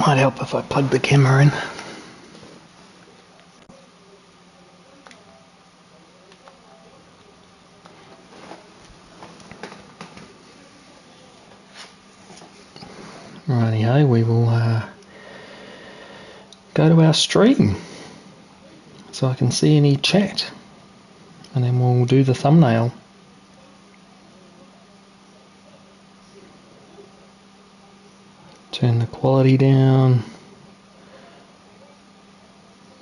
Might help if I plug the camera in. Rightio, we will go to our stream so I can see any chat, and then we'll do the thumbnail. Turn the quality down.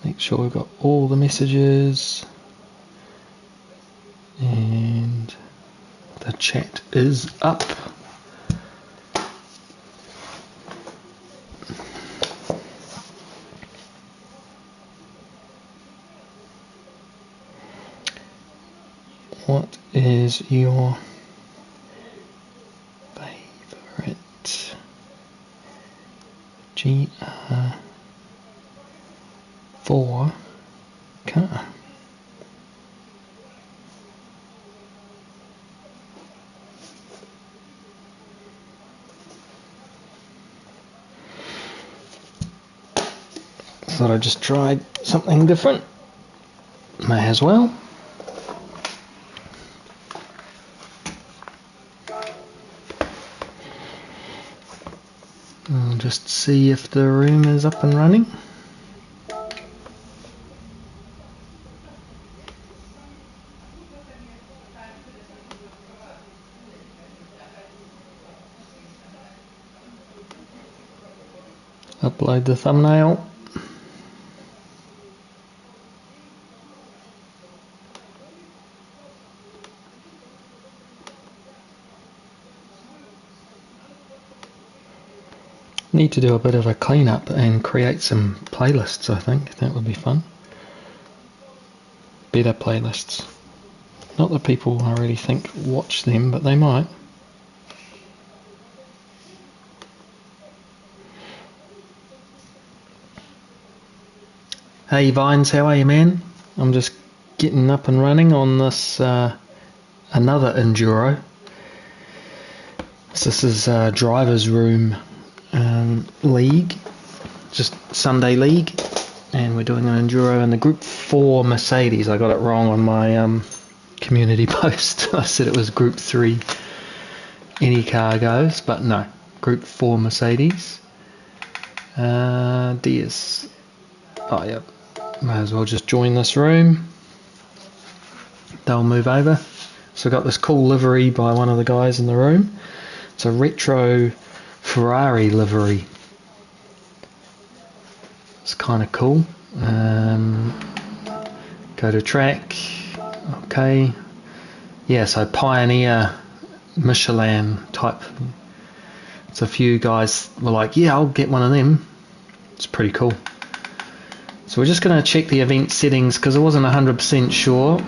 Make sure we've got all the messages. And the chat is up. What is your favourite Gr.4 car? Thought I just tried something different. May as well. I'll just see if the room is up and running. Upload the thumbnail. Need to do a bit of a cleanup and create some playlists. I think that would be fun. Better playlists. Not that people I really think watch them, but they might. Hey Vines, how are you, man? I'm just getting up and running on this another Enduro. So this is Driver's Room League, just Sunday League, and we're doing an Enduro in the Group 4 Mercedes. I got it wrong on my community post. I said it was Group 3 any car goes, but no, Group 4 Mercedes. DS. Oh yeah, might as well just join this room. They'll move over. So I got this cool livery by one of the guys in the room. It's a retro Ferrari livery. It's kind of cool. Go to track. Okay. Yeah, so Pioneer Michelin type. So a few guys were like, yeah, I'll get one of them. It's pretty cool. So we're just going to check the event settings because I wasn't 100% sure.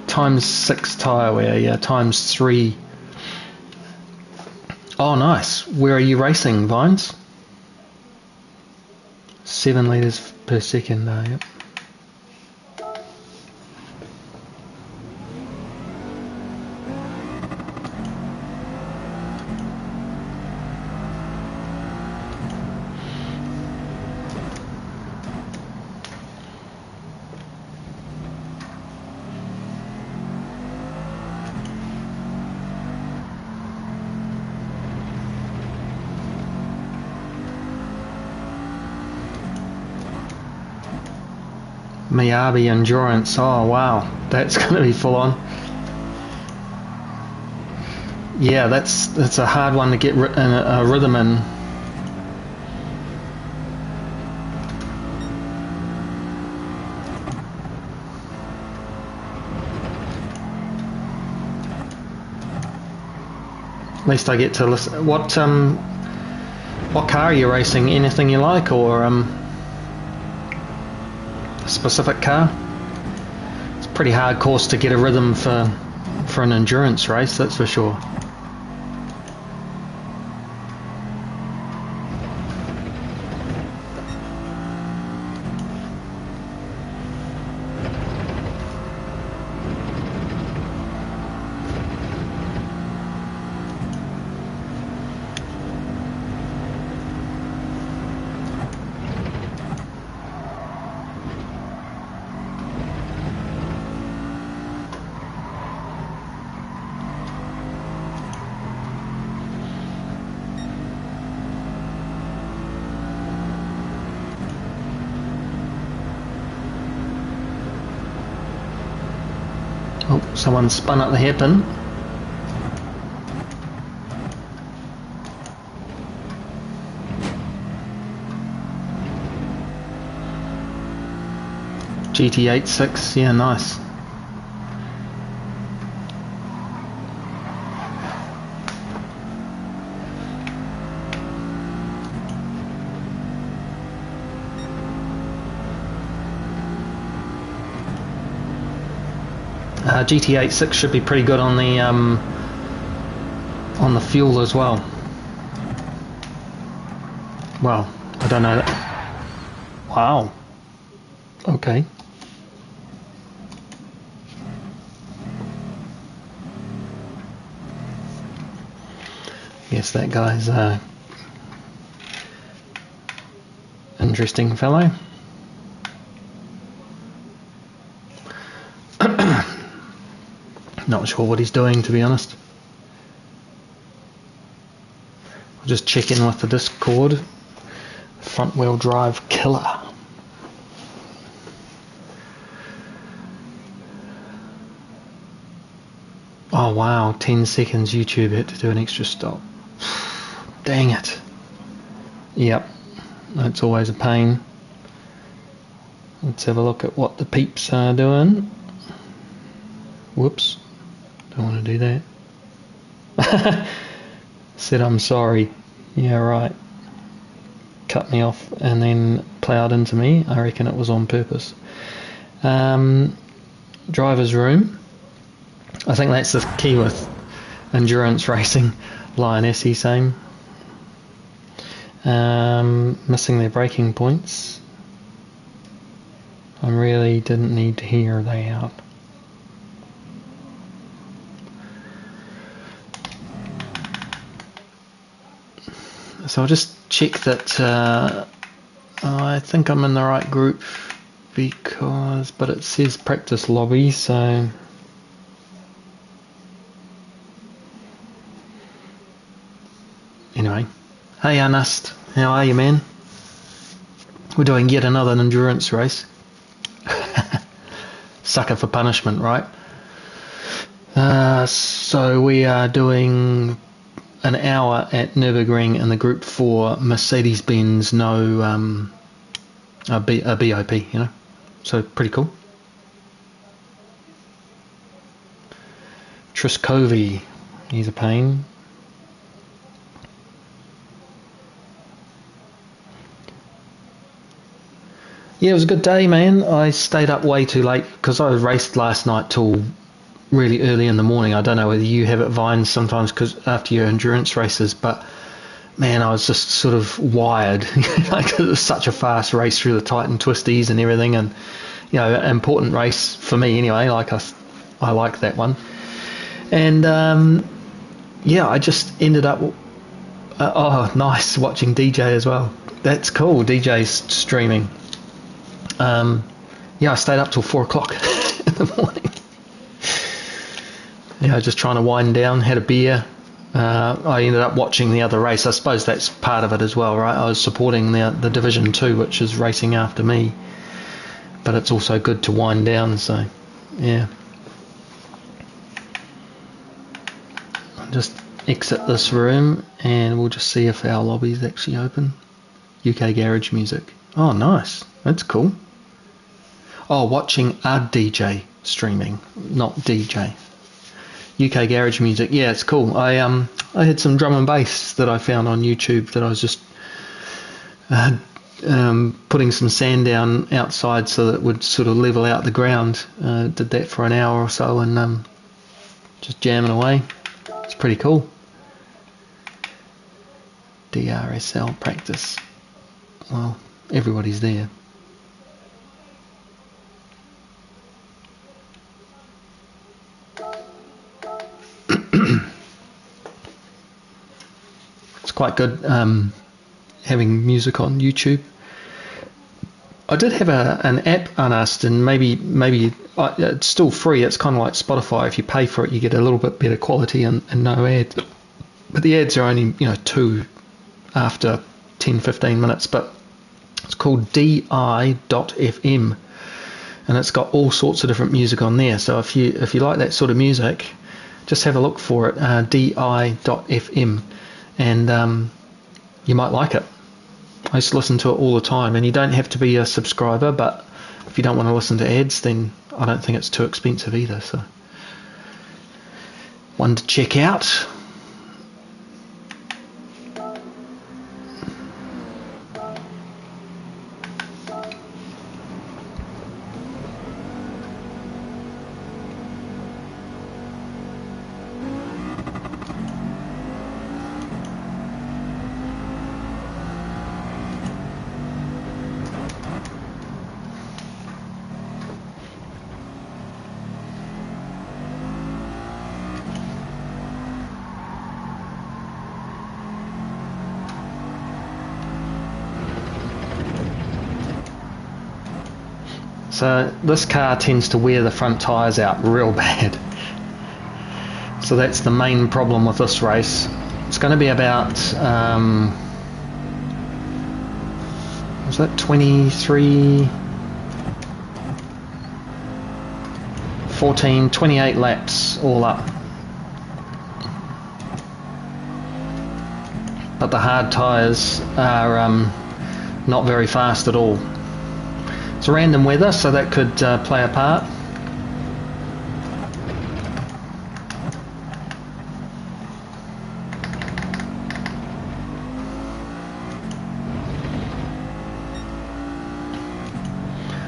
Times 6 tyre wear, yeah, times 3. Oh, nice. Where are you racing, Vines? 7 litres per second, yep. Miyabi Endurance, oh wow, that's going to be full on. Yeah, that's a hard one to get a rhythm in. At least I get to listen. What car are you racing? Anything you like, or specific car? It's a pretty hard course to get a rhythm for an endurance race, that's for sure. Oh, someone spun up the hairpin. GT86, yeah, nice. GT86 should be pretty good on the fuel as well. Well, I don't know that. Wow. Okay. Yes, that guy's a interesting fellow. Not sure what he's doing, to be honest. I'll just check in with the Discord. Front wheel drive killer. Oh wow, 10 seconds YouTube had to do an extra stop. Dang it. Yep, that's always a pain. Let's have a look at what the peeps are doing. Whoops, don't want to do that. Said I'm sorry. Yeah, right. Cut me off and then ploughed into me. I reckon it was on purpose. Driver's room. I think that's the key with endurance racing. Lioness, same. Missing their braking points. I really didn't need to hear they out. So I'll just check that I think I'm in the right group but it says practice lobby, so anyway. Hey Ernest, how are you, man? We're doing yet another endurance race. Sucker for punishment, right? So we are doing an hour at Nurburg in the Group 4 Mercedes-Benz, no a BOP, you know, so pretty cool. Triscovi, he's a pain. Yeah, it was a good day, man. I stayed up way too late because I raced last night till really early in the morning. I don't know whether you have at Vines sometimes because after your endurance races, but man, I was just sort of wired. Like, it was such a fast race through the tight and twisties and everything, and you know, an important race for me anyway. Like I like that one, and yeah, I just ended up. Oh, nice watching DJ as well. That's cool. DJ's streaming. Yeah, I stayed up till 4 o'clock in the morning. Yeah, just trying to wind down, had a beer. I ended up watching the other race. I suppose that's part of it as well, right? I was supporting the Division 2, which is racing after me. But it's also good to wind down, so yeah. I'll just exit this room and we'll just see if our lobby's actually open. UK Garage Music. Oh, nice. That's cool. Oh, watching a DJ streaming, not DJ. UK Garage Music. Yeah, it's cool. I had some drum and bass that I found on YouTube that I was just putting some sand down outside so that it would sort of level out the ground. Did that for an hour or so and just jamming away. It's pretty cool. DRSL practice. Well, everybody's there. It's quite good having music on YouTube. I did have an app unasked, and maybe it's still free. It's kind of like Spotify. If you pay for it, you get a little bit better quality and no ads. But the ads are only 2 after 10-15 minutes. But it's called di.fm, and it's got all sorts of different music on there. So if you like that sort of music, just have a look for it, di.fm, and you might like it. I used to listen to it all the time, and you don't have to be a subscriber, but if you don't want to listen to ads, then I don't think it's too expensive either. So one to check out. So this car tends to wear the front tyres out real bad. So that's the main problem with this race. It's going to be about, was that 23, 14, 28 laps all up. But the hard tyres are not very fast at all. It's random weather, so that could play a part.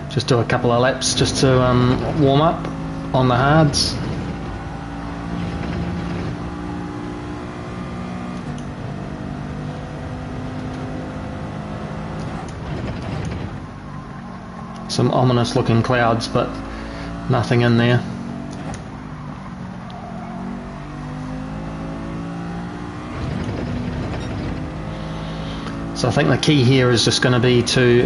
Just do a couple of laps just to warm up on the hards. Some ominous looking clouds, but nothing in there. So I think the key here is just going to be to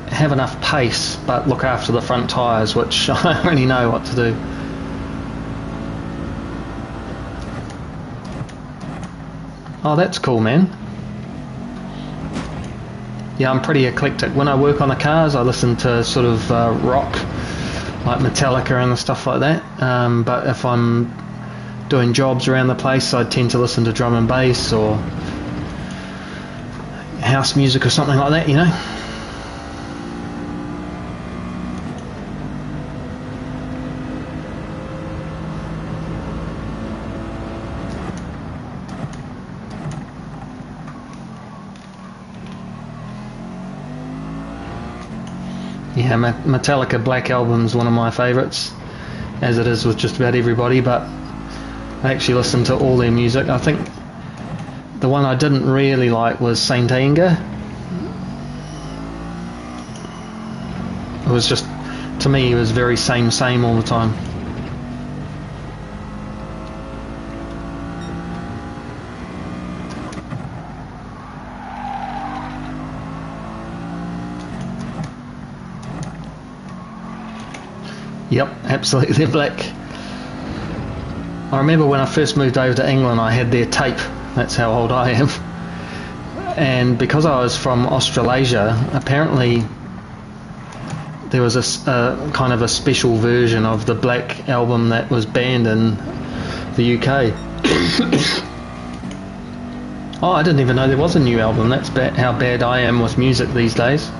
have enough pace but look after the front tyres, which I don't really know what to do. Oh, that's cool, man. Yeah, I'm pretty eclectic. When I work on the cars, I listen to sort of rock, like Metallica and stuff like that. But if I'm doing jobs around the place, I tend to listen to drum and bass or house music or something like that, you know. Yeah, Metallica Black Album's one of my favourites, as it is with just about everybody, but I actually listen to all their music. I think the one I didn't really like was Saint Anger. It was just, to me, it was very same all the time. Yep, absolutely black. I remember when I first moved over to England, I had their tape. That's how old I am. And because I was from Australasia, apparently there was a kind of a special version of the Black album that was banned in the UK. Oh, I didn't even know there was a new album. That's how bad I am with music these days.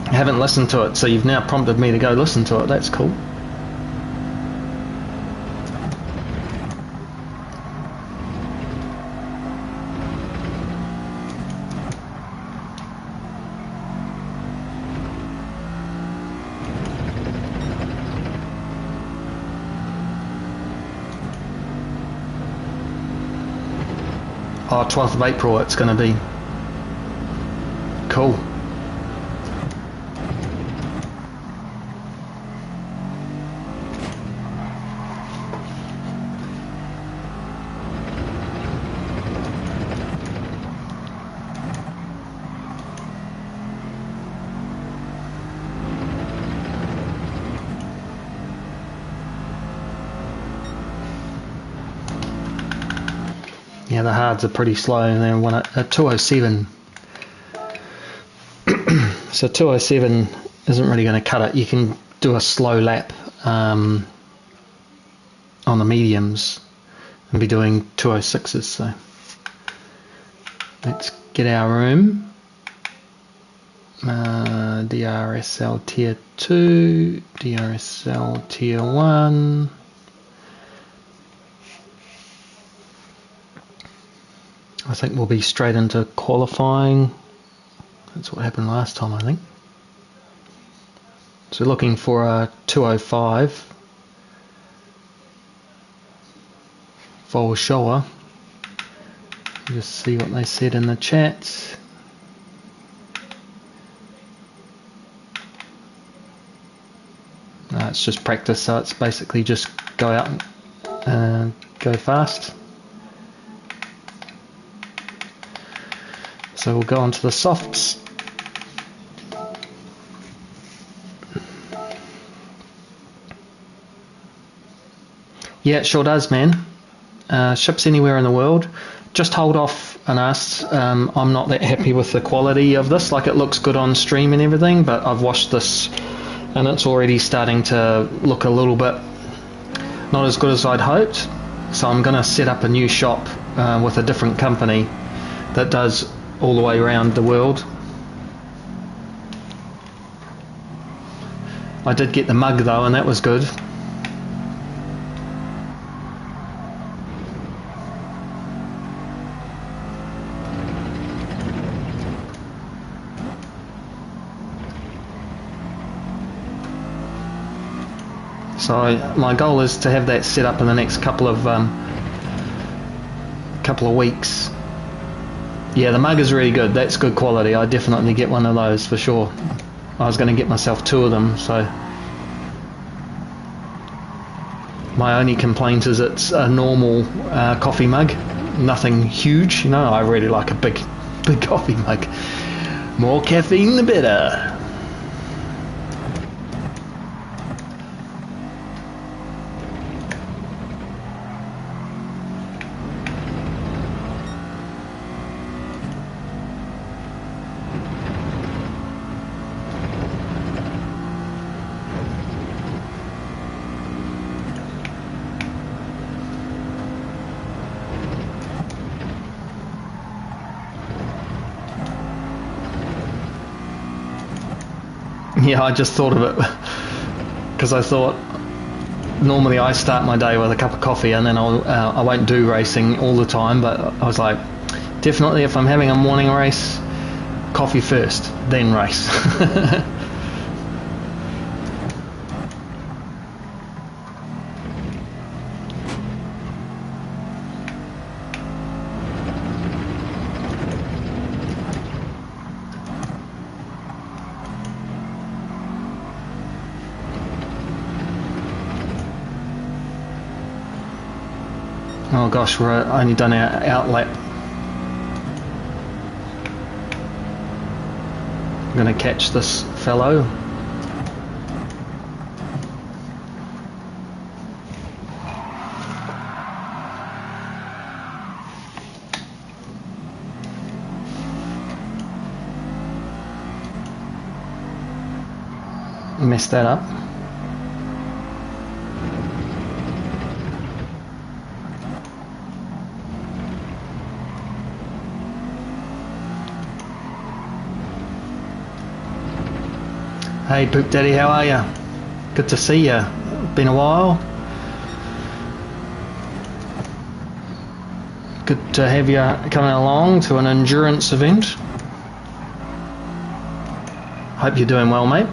I haven't listened to it, so you've now prompted me to go listen to it. That's cool. Oh, 12th of April it's going to be. Cool. Yeah, the hards are pretty slow, and then a 207. So 207 isn't really going to cut it. You can do a slow lap on the mediums and be doing 206s. So let's get our room. DRSL tier 2, DRSL tier 1. I think we'll be straight into qualifying. That's what happened last time, I think. So looking for a 205 for Showa. Just see what they said in the chat. It's just practice, so it's basically just go out and go fast. So we'll go on to the softs. Yeah, it sure does, man. Ships anywhere in the world. Just hold off on us. I'm not that happy with the quality of this. Like, it looks good on stream and everything, but I've watched this and it's already starting to look a little bit not as good as I'd hoped. So I'm going to set up a new shop with a different company that does all the way around the world. I did get the mug though, and that was good. So my goal is to have that set up in the next couple of weeks. Yeah, the mug is really good. That's good quality. I definitely get one of those for sure. I was going to get myself 2 of them. So my only complaint is it's a normal coffee mug, nothing huge. You know, I really like a big coffee mug. More caffeine, the better. Yeah, I just thought of it because I thought normally I start my day with a cup of coffee and then I won't do racing all the time, but I was like, definitely if I'm having a morning race, coffee first, then race. Oh gosh, we're only done our outlap. I'm going to catch this fellow. Messed that up. Hey Poop Daddy, how are ya? Good to see ya. Been a while. Good to have you coming along to an endurance event. Hope you're doing well, mate.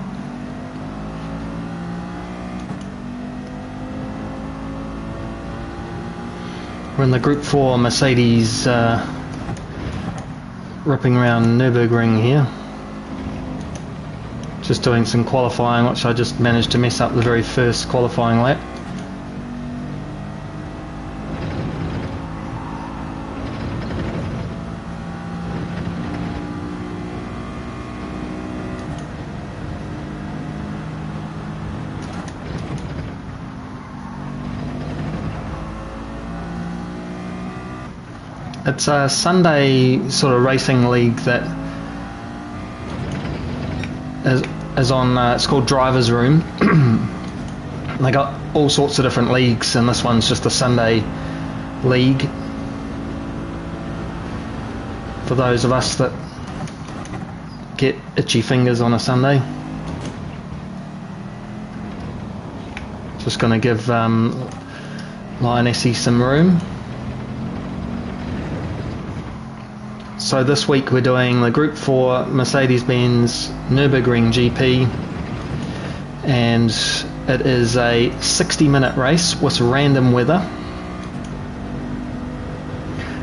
We're in the Group 4 Mercedes ripping around Nurburg here. Just doing some qualifying, which I just managed to mess up the very first qualifying lap. It's a Sunday sort of racing league that is on, it's called Driver's Room. They got all sorts of different leagues, and this one's just a Sunday league for those of us that get itchy fingers on a Sunday. Just going to give Lionessie some room. So this week we're doing the Group 4 Mercedes-Benz Nurburgring GP, and it is a 60-minute race with random weather.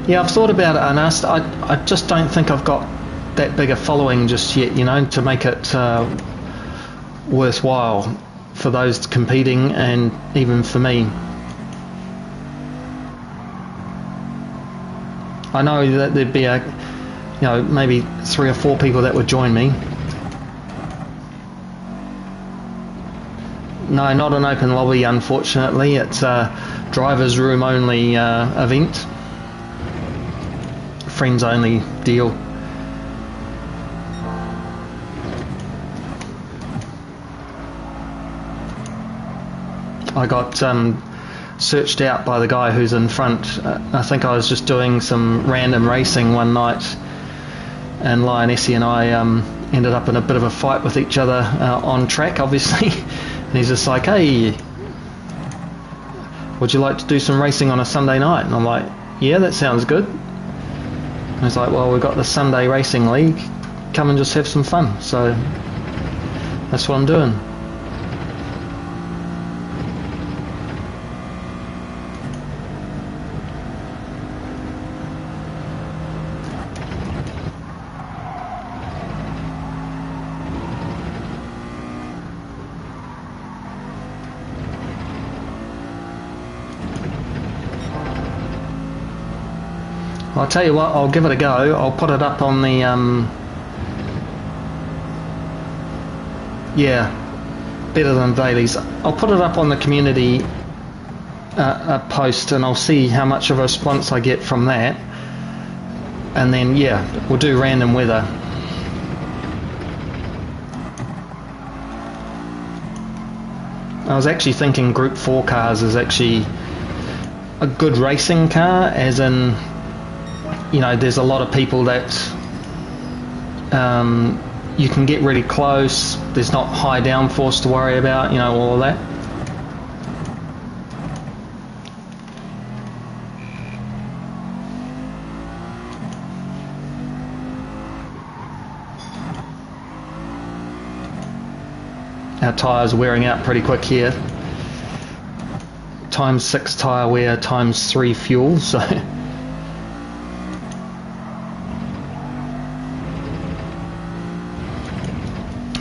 Yeah, I've thought about it and asked. I just don't think I've got that big a following just yet, you know, to make it worthwhile for those competing and even for me. I know that there'd be maybe 3 or 4 people that would join me. No, not an open lobby, unfortunately. It's a driver's room only event. Friends only deal. I got searched out by the guy who's in front. I think I was just doing some random racing one night, and Lionessie and I ended up in a bit of a fight with each other on track, obviously. And he's just like, "Hey, would you like to do some racing on a Sunday night?" And I'm like, "Yeah, that sounds good." And he's like, "Well, we've got the Sunday Racing League. Come and just have some fun." So that's what I'm doing. I'll tell you what, I'll give it a go. I'll put it up on the, yeah, better than dailies. I'll put it up on the community post, and I'll see how much of a response I get from that. And then, yeah, we'll do random weather. I was actually thinking Group 4 cars is actually a good racing car, as in, you know, there's a lot of people that you can get really close. There's not high downforce to worry about, you know, all of that. Our tyres are wearing out pretty quick here. ×6 tyre wear, ×3 fuel, so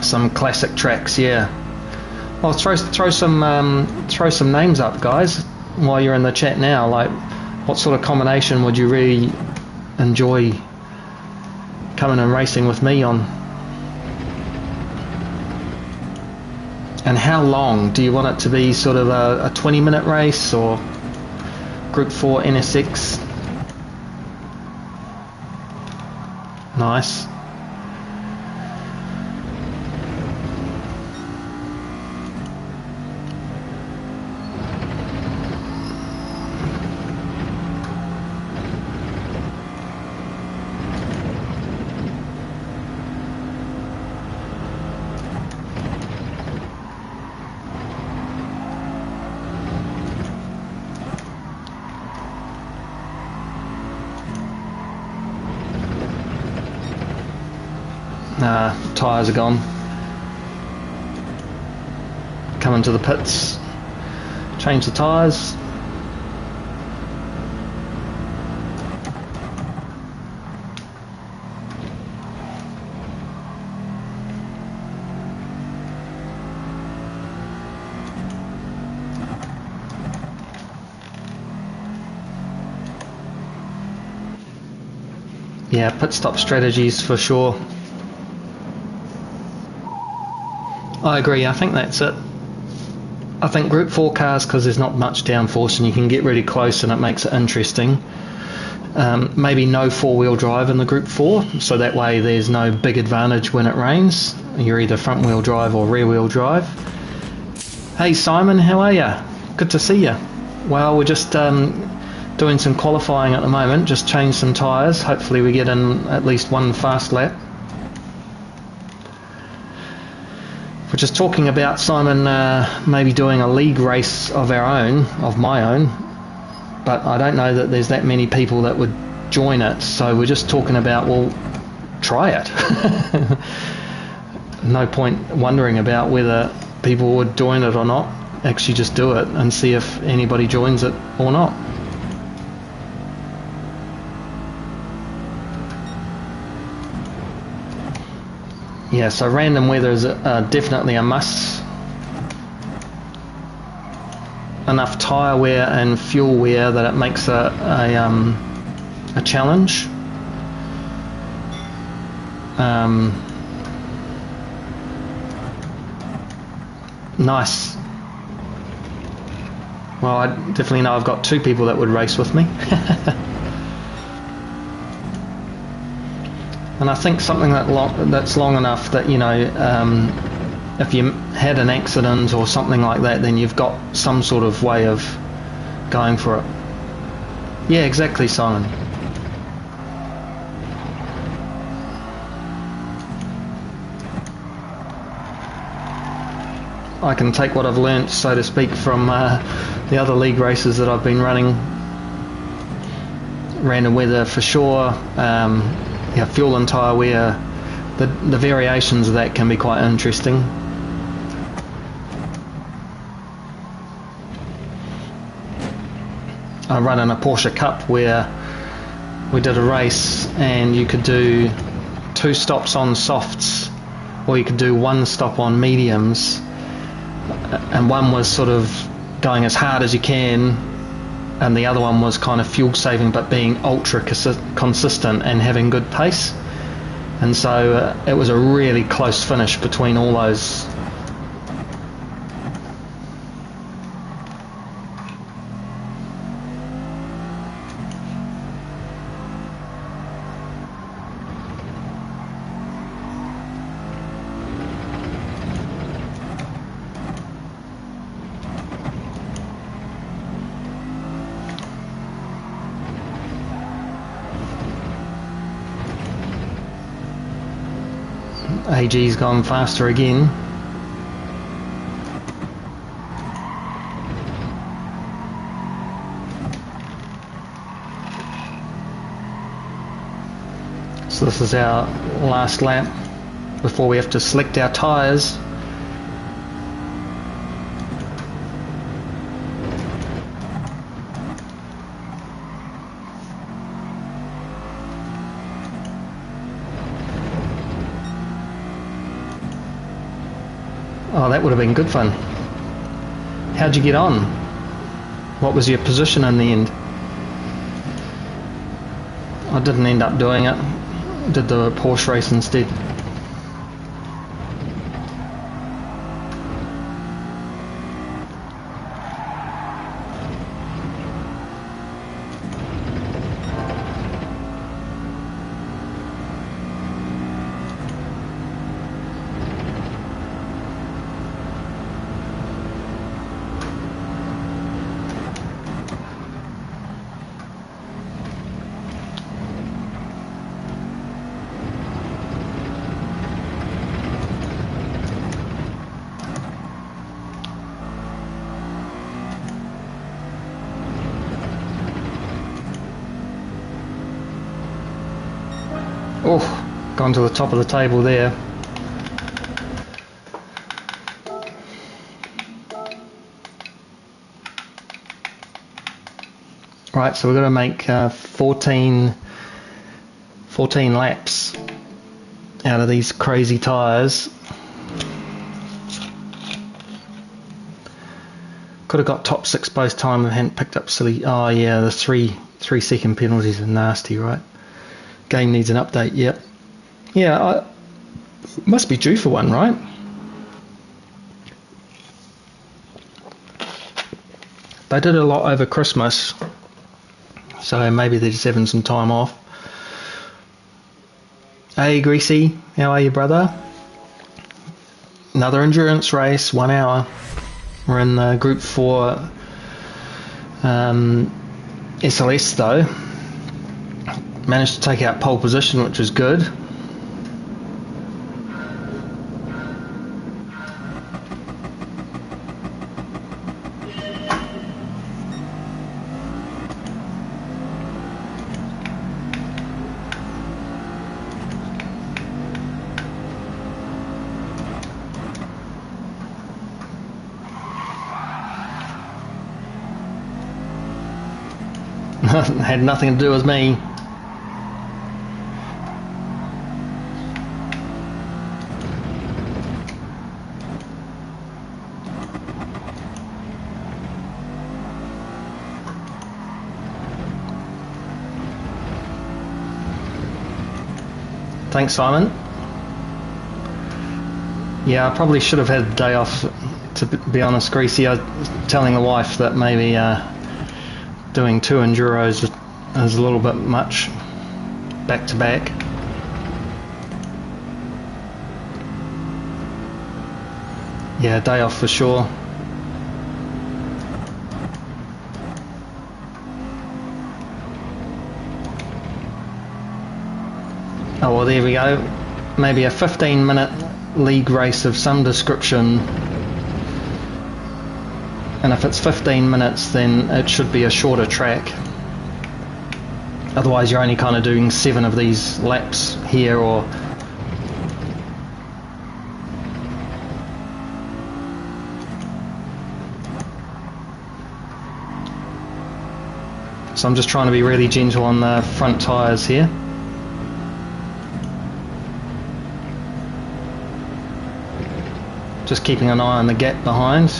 some classic tracks, yeah. Well, throw some names up, guys, while you're in the chat now. Like, what sort of combination would you really enjoy coming and racing with me on? And how long do you want it to be? Sort of a 20-minute race, or Group 4 NSX? Nice. Tyres are gone. Come into the pits, change the tyres. Yeah, pit stop strategies for sure. I agree, I think that's it. I think Group 4 cars, because there's not much downforce and you can get really close and it makes it interesting. Maybe no four-wheel drive in the Group 4, so that way there's no big advantage when it rains. You're either front-wheel drive or rear-wheel drive. Hey Simon, how are ya? Good to see ya. Well, we're just doing some qualifying at the moment, just changed some tyres. Hopefully we get in at least one fast lap. We're just talking about, Simon, maybe doing a league race of my own, but I don't know that there's that many people that would join it, so we're just talking about, well, try it. No point wondering about whether people would join it or not. Actually just do it and see if anybody joins it or not. Yeah, so random weather is definitely a must. Enough tyre wear and fuel wear that it makes a challenge. Nice. Well, I definitely know I've got two people that would race with me. And I think something that's long enough that, you know, if you had an accident or something like that, then you've got some sort of way of going for it. Yeah, exactly, Simon. I can take what I've learnt, so to speak, from the other league races that I've been running. Random weather for sure. Yeah, fuel and tyre wear. The variations of that can be quite interesting. I run in a Porsche Cup where we did a race and you could do 2 stops on softs, or you could do 1 stop on mediums, and one was sort of going as hard as you can, and the other one was kind of fuel saving but being ultra consistent and having good pace. And so it was a really close finish between all those. AG's gone faster again. So this is our last lap before we have to select our tyres. Oh, that would have been good fun. How'd you get on? What was your position in the end? I didn't end up doing it. Did the Porsche race instead. Oh, gone to the top of the table there. Right, so we're going to make 14 laps out of these crazy tyres. Could have got top 6 both time and hadn't picked up silly. Oh yeah, the 3-second penalties are nasty, right? Game needs an update. Yep. Yeah, must be due for one, right? They did a lot over Christmas. so maybe they're just having some time off. Hey Greasy, how are you, brother? Another endurance race, 1 hour. We're in the Group 4 SLS though. Managed to take out pole position, which is good. Had nothing to do with me. Thanks, Simon. Yeah, I probably should have had the day off, to be honest, Greasy. I was telling the wife that maybe doing 2 enduros is a little bit much back to back. Yeah, day off for sure. Oh well, there we go. Maybe a 15-minute league race of some description. And if it's 15 minutes, then it should be a shorter track. Otherwise you're only kind of doing 7 of these laps here, or so I'm just trying to be really gentle on the front tyres here. Just keeping an eye on the gap behind.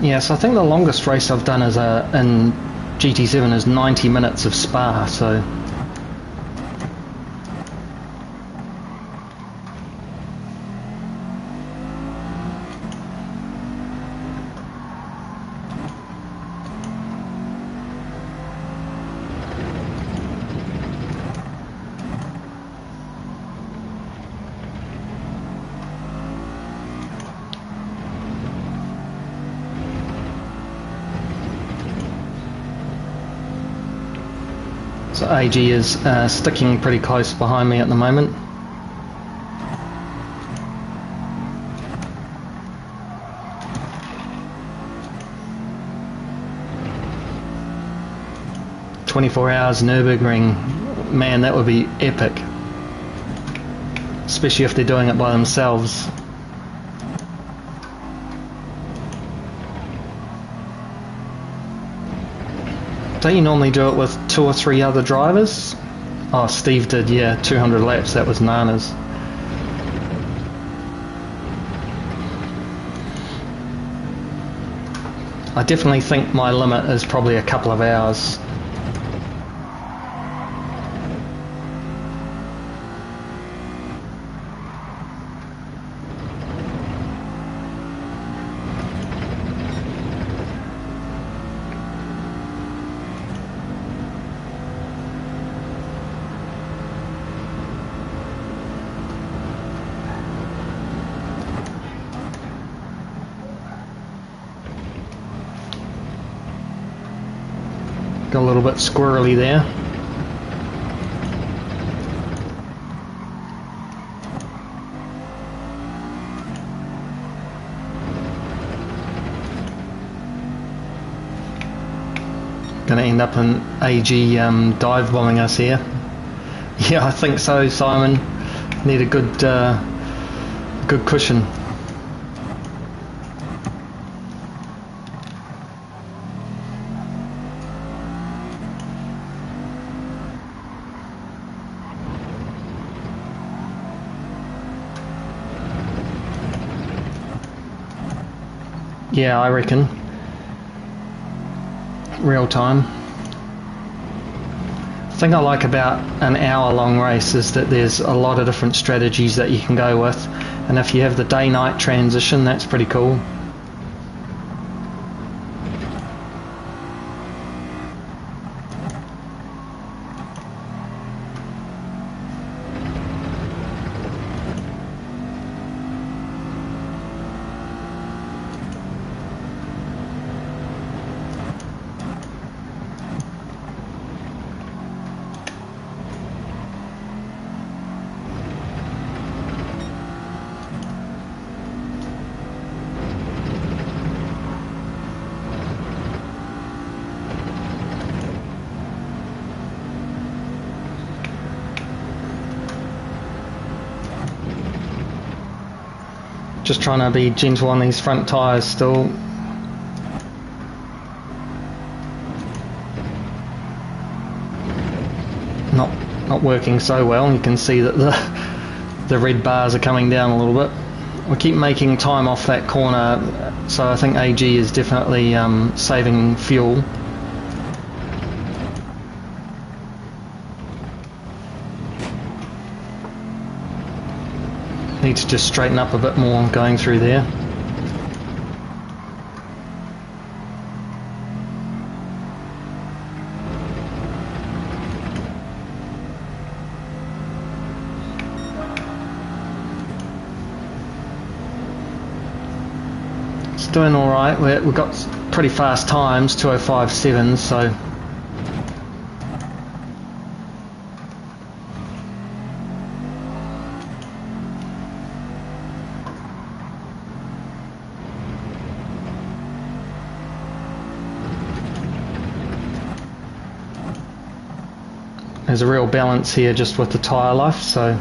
Yes, I think the longest race I've done is in GT7 is 90 minutes of Spa, so AG is sticking pretty close behind me at the moment. "24 hours Nurburgring," man, that would be epic, especially if they're doing it by themselves. Don't you normally do it with 2 or 3 other drivers? Oh, Steve did, yeah, 200 laps, that was Nana's. I definitely think my limit is probably a couple of hours. Got a little bit squirrely there. Gonna end up in AG dive bombing us here. Yeah, I think so, Simon. Need a good cushion. Yeah, I reckon. Real time. The thing I like about an hour-long race is that there's a lot of different strategies that you can go with, and if you have the day-night transition, that's pretty cool. Just trying to be gentle on these front tyres still. Not working so well. You can see that the red bars are coming down a little bit. We keep making time off that corner, so I think AG is definitely saving fuel. Need to just straighten up a bit more going through there. It's doing alright. We've got pretty fast times, 2:05.7, so there's a real balance here just with the tyre life, so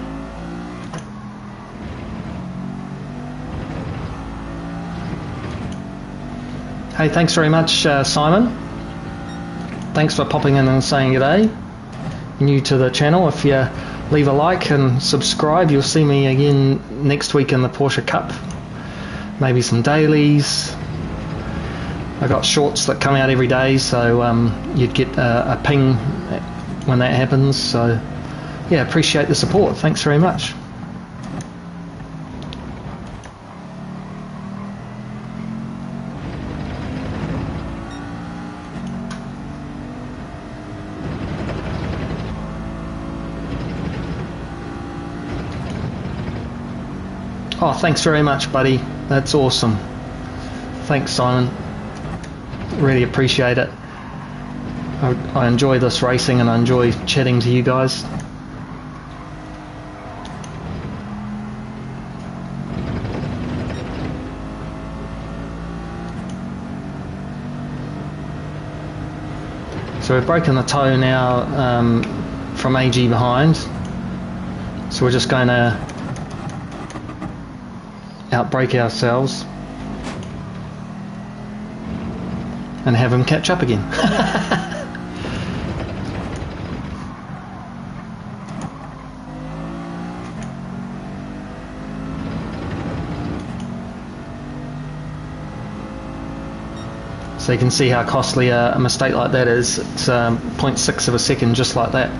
hey, thanks very much, Simon. Thanks for popping in and saying g'day. New to the channel, if you leave a like and subscribe, you'll see me again next week in the Porsche Cup. Maybe some dailies. I got shorts that come out every day, so you'd get a ping when that happens. So yeah, appreciate the support. Thanks very much. Oh, thanks very much, buddy. That's awesome. Thanks, Simon. Really appreciate it. I enjoy this racing and I enjoy chatting to you guys. So we've broken the toe now from AG behind. So we're just going to outbrake ourselves and have him catch up again. So you can see how costly a mistake like that is. It's 0.6 of a second, just like that.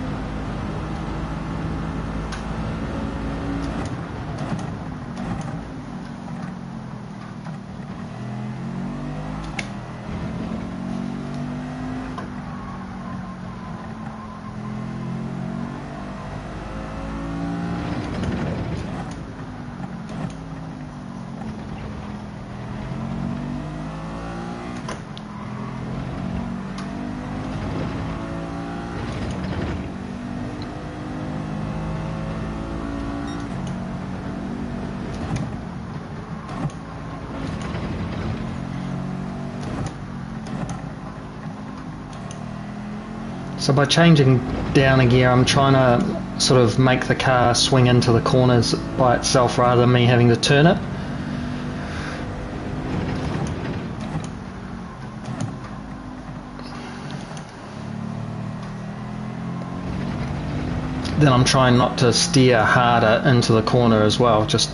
So by changing down a gear, I'm trying to sort of make the car swing into the corners by itself rather than me having to turn it. Then I'm trying not to steer harder into the corner as well, just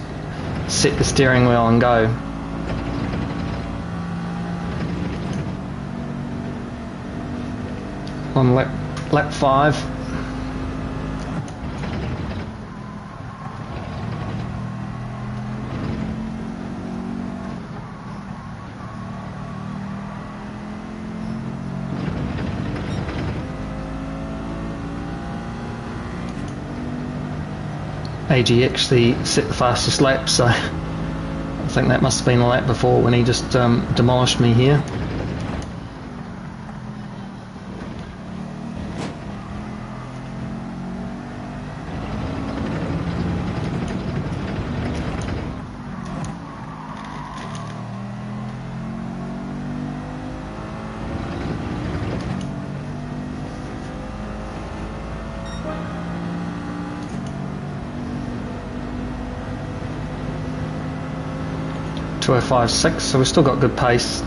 set the steering wheel and go. on lap 5. AG actually set the fastest lap, so I think that must have been a lap before when he just demolished me here. .205.6, so we've still got good pace.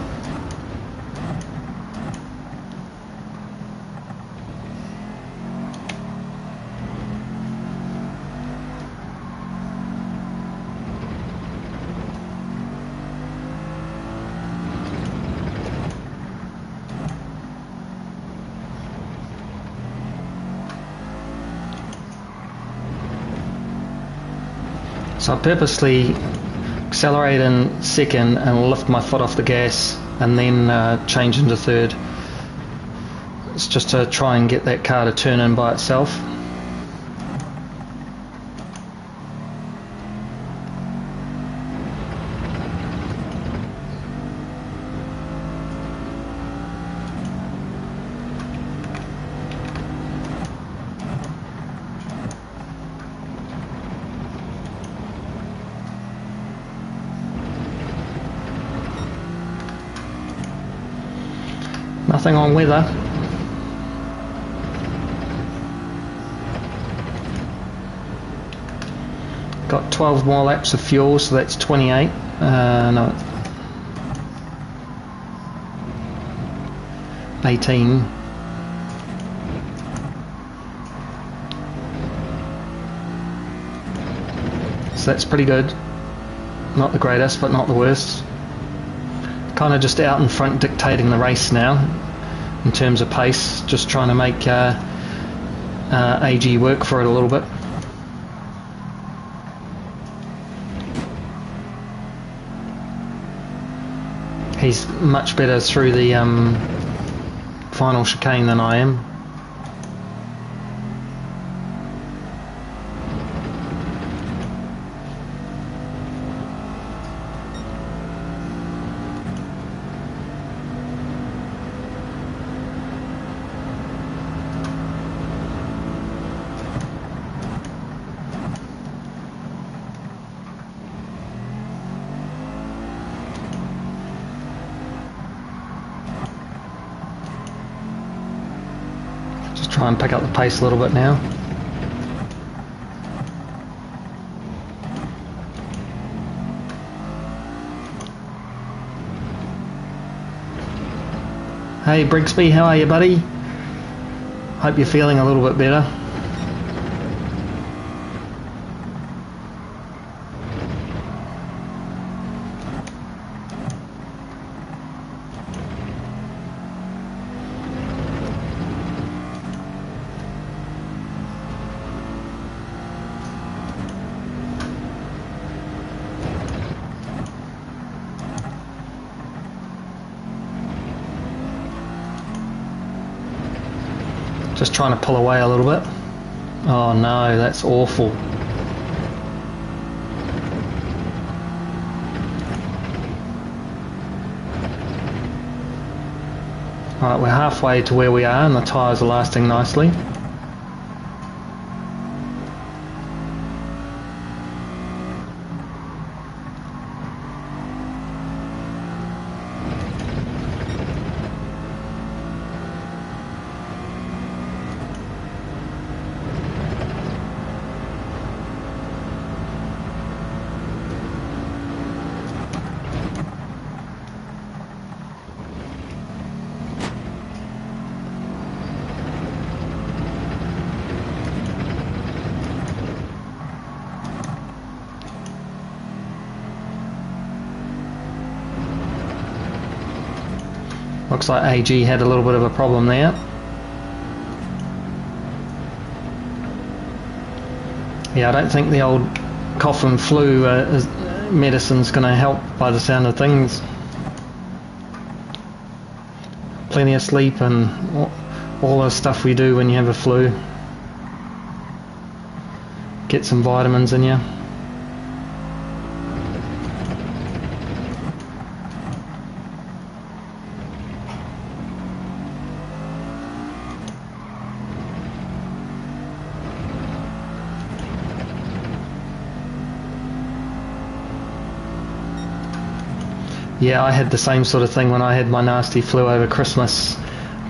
So I purposely accelerate in second and lift my foot off the gas and then change into third. It's just to try and get that car to turn in by itself. Nothing on weather. Got 12 more laps of fuel, so that's 28. No, 18. So that's pretty good. Not the greatest, but not the worst. Kind of just out in front dictating the race now in terms of pace, just trying to make AG work for it a little bit. He's much better through the final chicane than I am. Try and pick up the pace a little bit now. Hey Brigsby, how are you, buddy? Hope you're feeling a little bit better. Just trying to pull away a little bit. Oh no, that's awful. Alright, we're halfway to where we are and the tyres are lasting nicely. Looks like AG had a little bit of a problem there. Yeah, I don't think the old cough and flu medicine's going to help by the sound of things. Plenty of sleep and all the stuff we do when you have a flu. Get some vitamins in you. Yeah, I had the same sort of thing when I had my nasty flu over Christmas.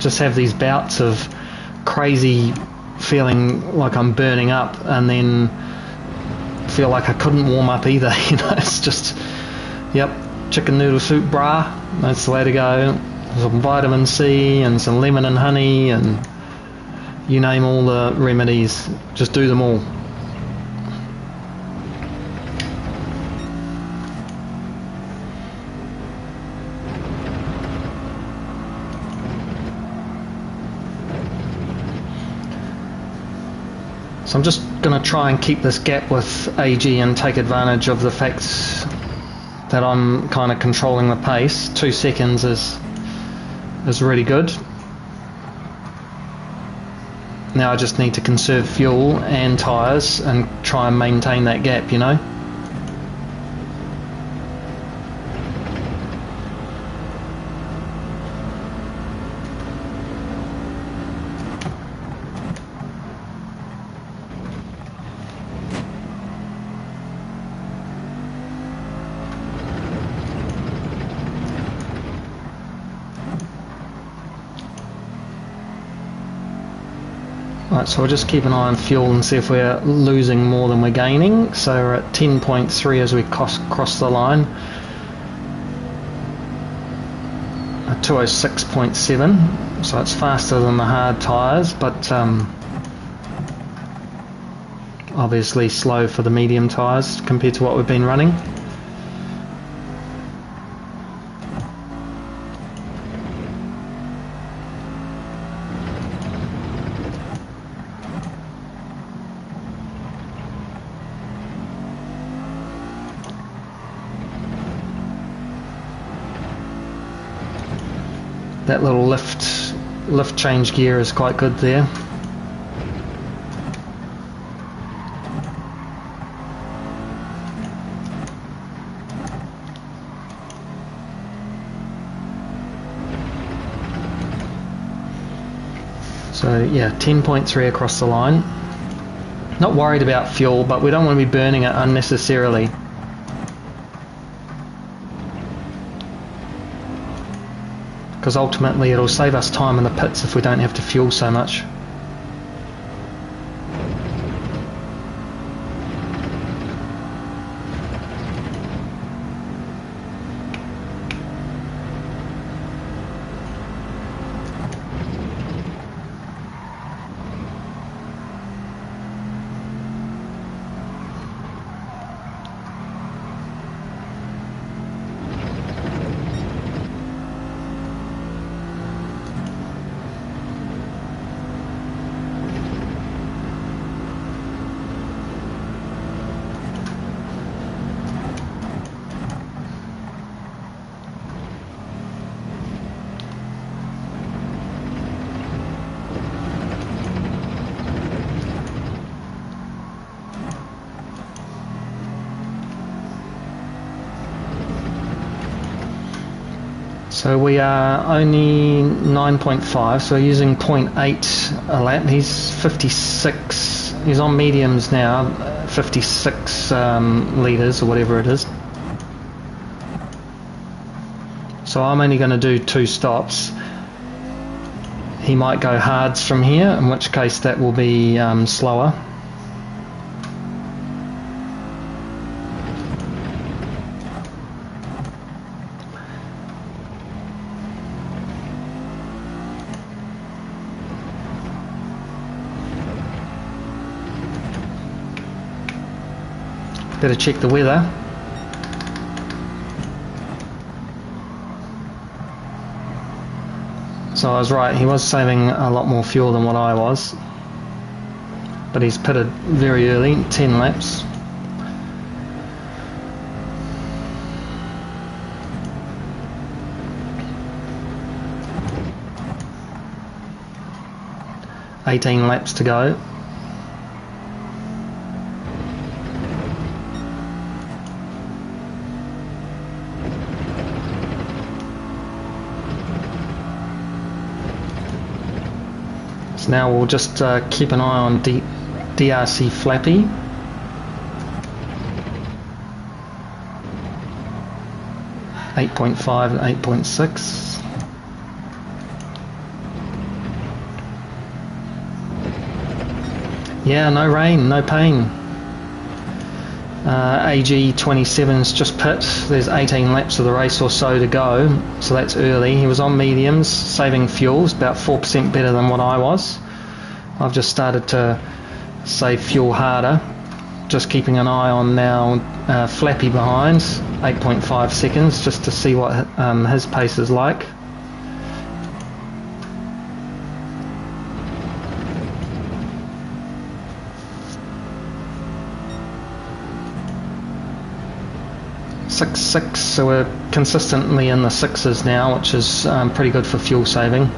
Just have these bouts of crazy feeling like I'm burning up, and then feel like I couldn't warm up either. You know, it's just, yep, chicken noodle soup, brah. That's the way to go. Some vitamin C and some lemon and honey, and you name all the remedies. Just do them all. So I'm just going to try and keep this gap with AG and take advantage of the fact that I'm kind of controlling the pace. 2 seconds is really good. Now I just need to conserve fuel and tyres and try and maintain that gap, you know. Right, so we'll just keep an eye on fuel and see if we're losing more than we're gaining. So we're at 10.3 as we cross the line. 206.7, so it's faster than the hard tyres, but obviously slow for the medium tyres compared to what we've been running. That little lift change gear is quite good there. So yeah, 10.3 across the line. Not worried about fuel, but we don't want to be burning it unnecessarily. Because ultimately it'll save us time in the pits if we don't have to fuel so much. So we are only 9.5, so we're using 0.8 a lap. He's 56, he's on mediums now, 56 litres or whatever it is. So I'm only going to do 2 stops. He might go hards from here, in which case that will be slower. Better check the weather. So I was right, he was saving a lot more fuel than what I was. but he's pitted very early, 10 laps. $18 laps to go. So now we'll just keep an eye on DRC Flappy. .5 and 8.6. Yeah, no rain, no pain. AG27's just pit. There's 18 laps of the race or so to go, so that's early. He was on mediums, saving fuel. It's about 4% better than what I was. I've just started to save fuel harder. Just keeping an eye on now Flappy behind, 8.5 seconds, just to see what his pace is like. .6, so we're consistently in the sixes now, which is pretty good for fuel saving.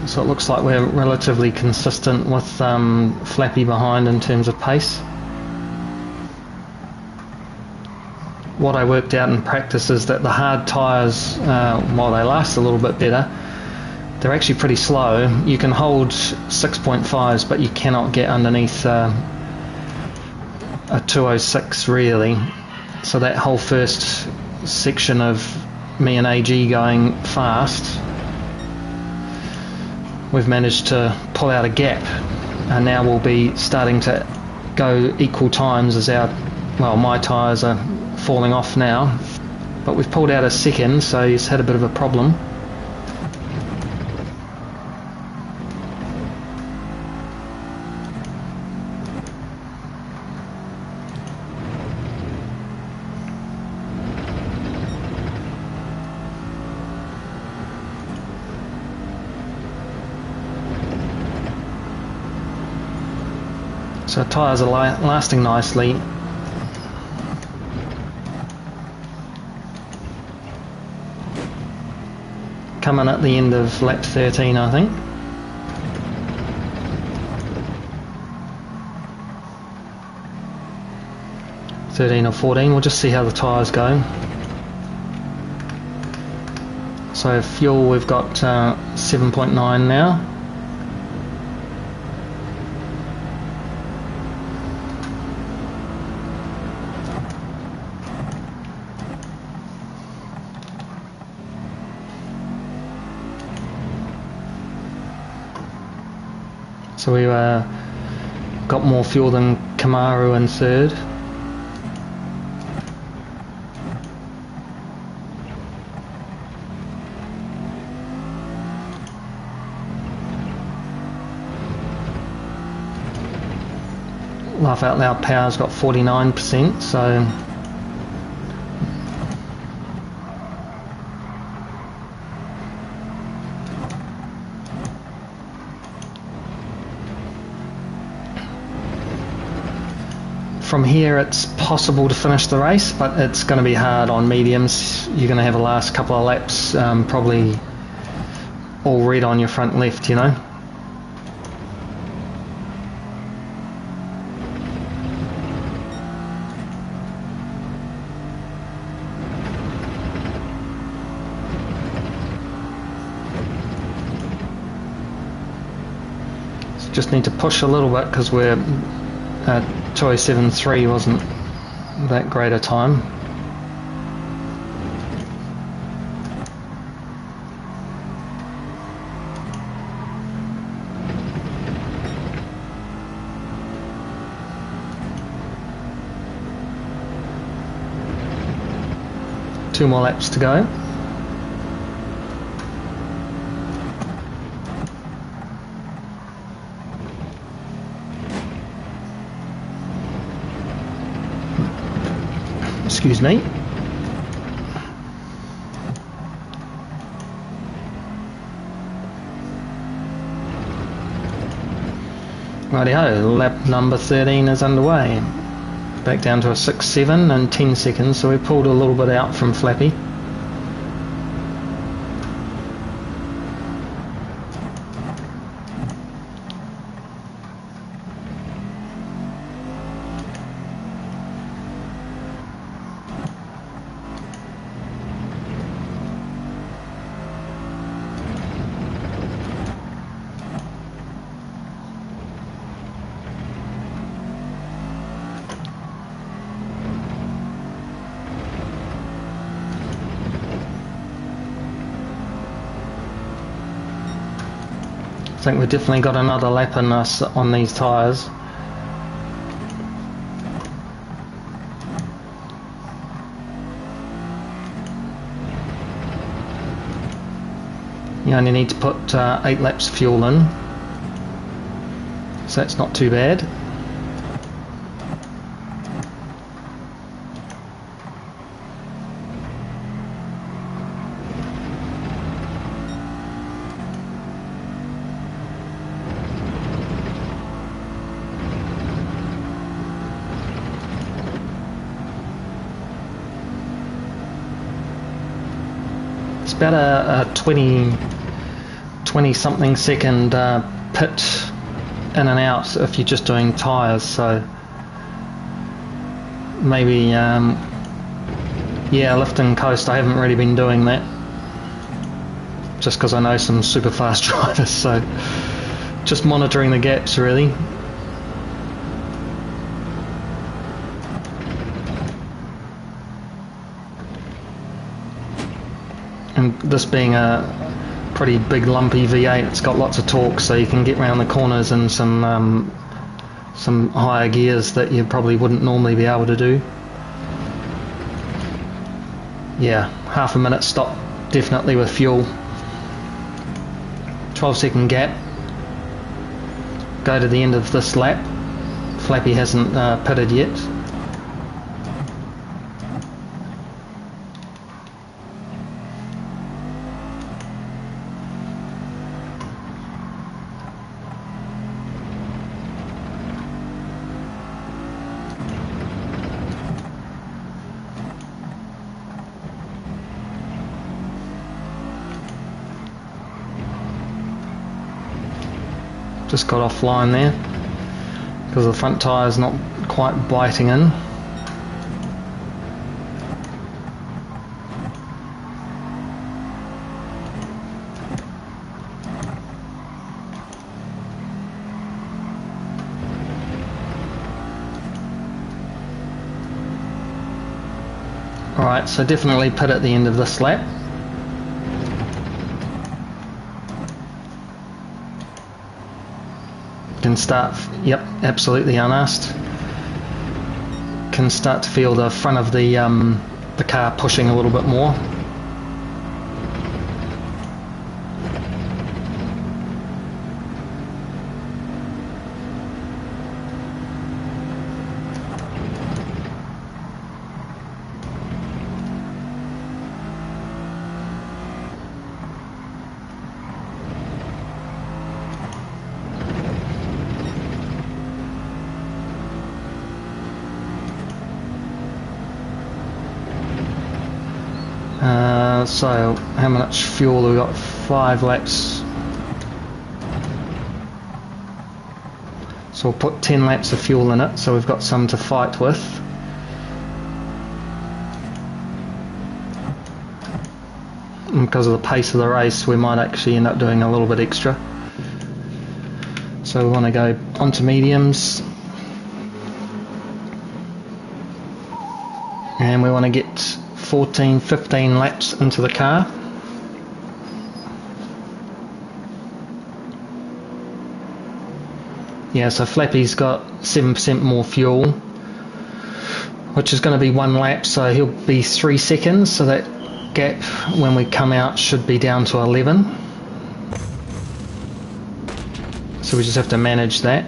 So it looks like we're relatively consistent with Flappy behind in terms of pace. What I worked out in practice is that the hard tyres, while they last a little bit better, they're actually pretty slow. You can hold 6.5s, but you cannot get underneath a 206 really. So that whole first section of me and AG going fast, we've managed to pull out a gap, and now we'll be starting to go equal times as my tyres are falling off now, but we've pulled out a second, so he's had a bit of a problem. So tyres are lasting nicely. Coming at the end of lap 13, I think. .13 or 14, we'll just see how the tyres go. So fuel, we've got 7.9 now. So we got more fuel than Kamaru in third. Laugh Out Loud Power's got 49%, so from here it's possible to finish the race, but it's going to be hard on mediums. You're going to have the last couple of laps probably all red on your front left, you know. So just need to push a little bit because we're 207.3 wasn't that great a time. 2 more laps to go. Excuse me. Righty-ho, lap number 13 is underway. Back down to a 6.7 in 10 seconds, so we pulled a little bit out from Flappy. I think we've definitely got another lap in us on these tyres. You only need to put 8 laps of fuel in, so that's not too bad. It's about a 20 something second pit in and out if you're just doing tyres, so maybe yeah, lift and coast. I haven't really been doing that just because I know some super fast drivers, so just monitoring the gaps really. And this being a pretty big lumpy V8, it's got lots of torque, so you can get around the corners in some higher gears that you probably wouldn't normally be able to do. Yeah, half a minute stop definitely with fuel. 12-second gap. Go to the end of this lap. Flappy hasn't pitted yet. Just got offline there because the front tyre's not quite biting in. Alright, so definitely pit at the end of this lap. Can start, yep, absolutely unasked. Can start to feel the front of the car pushing a little bit more. So how much fuel have we got? 5 laps. So we'll put 10 laps of fuel in it, so we've got some to fight with. And because of the pace of the race, we might actually end up doing a little bit extra. So we want to go onto mediums. And we want to get 14-15 laps into the car. Yeah, so Flappy's got 7% more fuel. which is going to be 1 lap, so he'll be 3 seconds, so that gap when we come out should be down to 11. So we just have to manage that.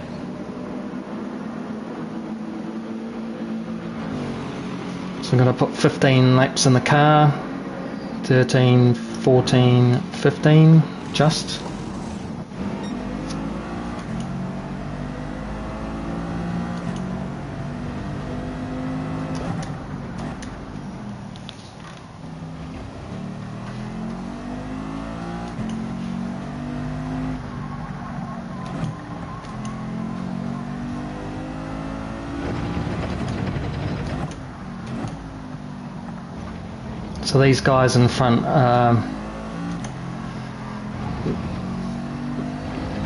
So I'm going to put 15 laps in the car, 13, 14, 15, just. So these guys in front are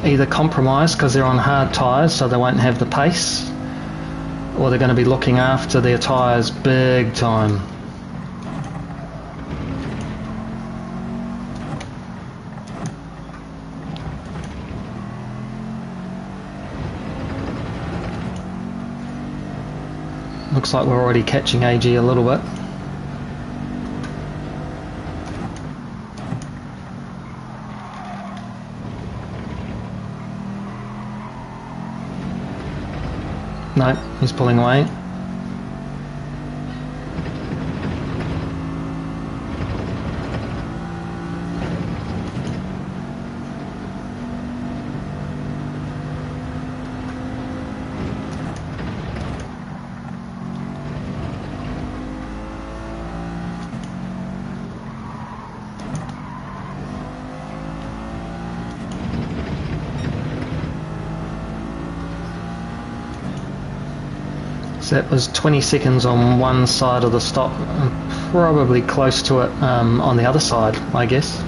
either compromised because they're on hard tyres, so they won't have the pace, or they're going to be looking after their tyres big time. Looks like we're already catching AG a little bit. No, he's pulling away. So that was 20 seconds on one side of the stop, and probably close to it on the other side, I guess.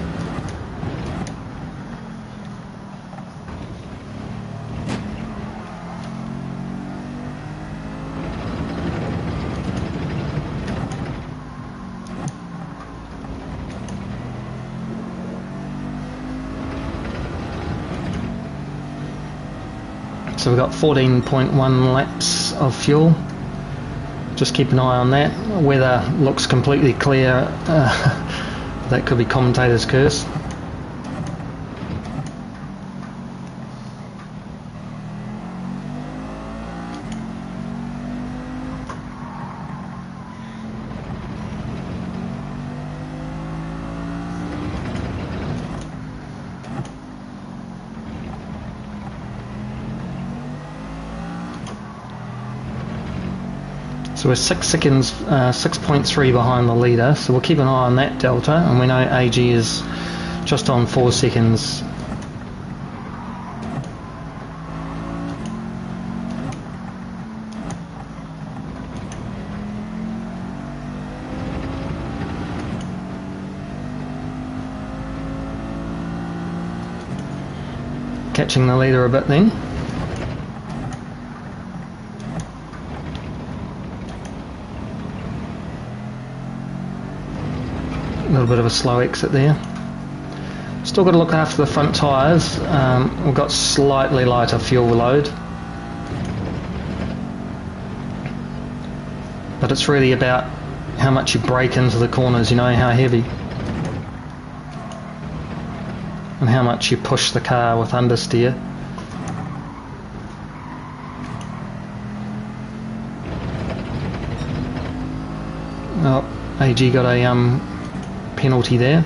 So we've got 14.1 laps of fuel. Just keep an eye on that. Weather looks completely clear. That could be commentator's curse. So we're 6 seconds, 6.3 behind the leader, so we'll keep an eye on that delta, and we know AG is just on 4 seconds. Catching the leader a bit then. A little bit of a slow exit there. Still got to look after the front tyres. We've got slightly lighter fuel load, but it's really about how much you brake into the corners, you know, how heavy, and how much you push the car with understeer. Oh, AG got a penalty there.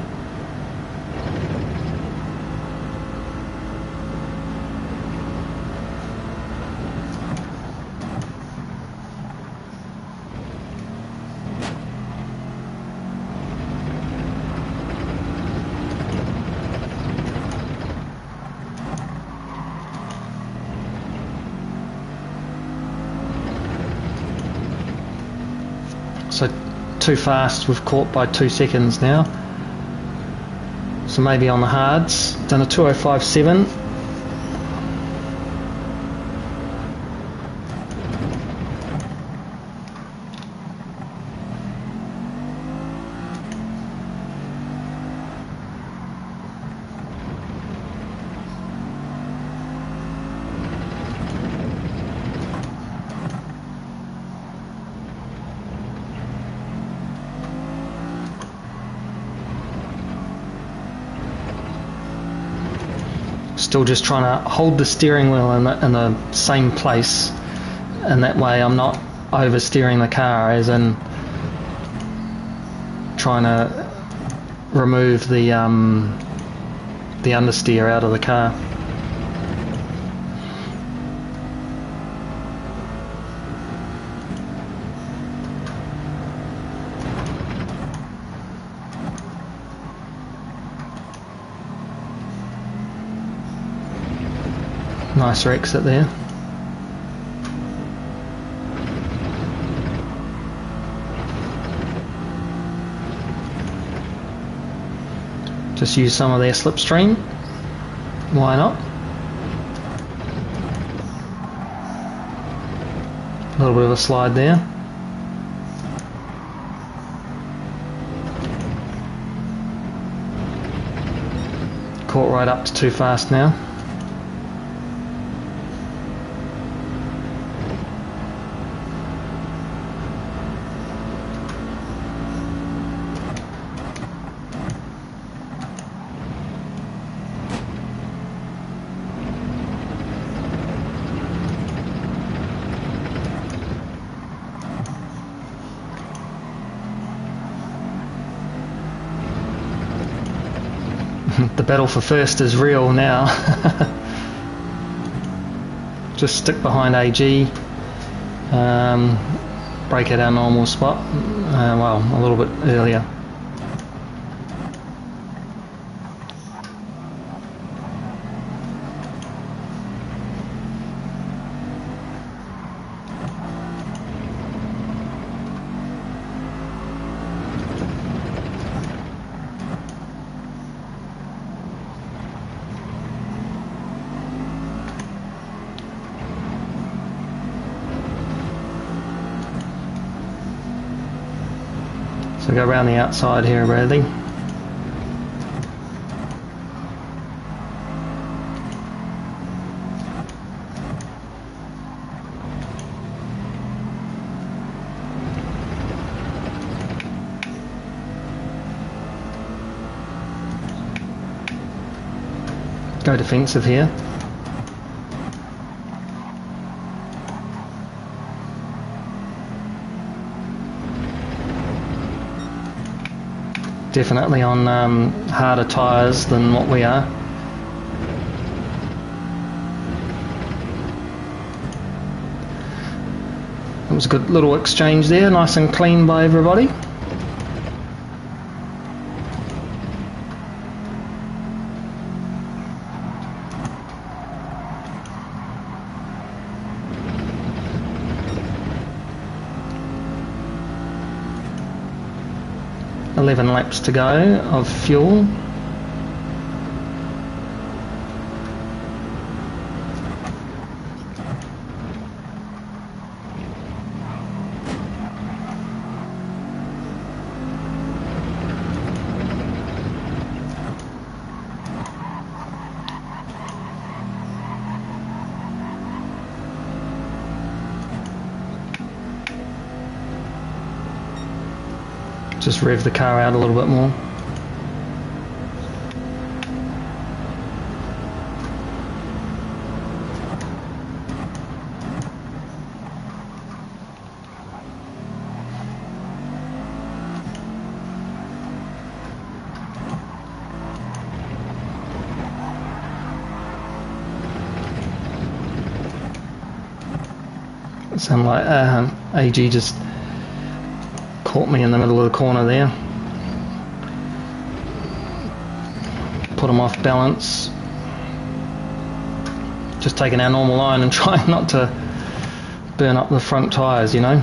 So too fast, we've caught by 2 seconds now. So maybe on the hards, done a 2:05.7. still just trying to hold the steering wheel in the same place, and that way I'm not oversteering the car, as in trying to remove the understeer out of the car. Nicer exit there. Just use some of their slipstream. Why not? A little bit of a slide there. Caught right up to too fast now. The battle for first is real now. Just stick behind AG, break at our normal spot, well, a little bit earlier. So go around the outside here, Bradley. Go defensive here. Definitely on harder tyres than what we are. It was a good little exchange there, nice and clean by everybody. Eleven laps to go of fuel. Just rev the car out a little bit more. It sounded like AG just caught me in the middle of the corner there. Put him off balance. Just taking our normal line and trying not to burn up the front tyres, you know.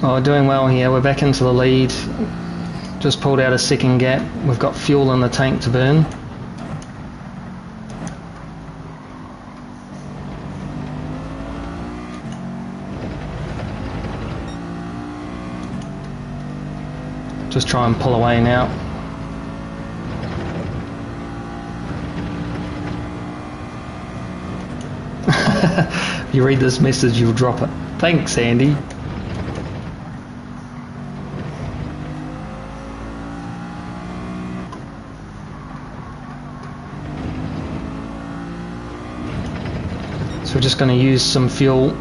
Oh, we're doing well here. We're back into the lead. Just pulled out a second gap. We've got fuel in the tank to burn. Just try and pull away now. If you read this message, you'll drop it. Thanks, Andy. So we're just going to use some fuel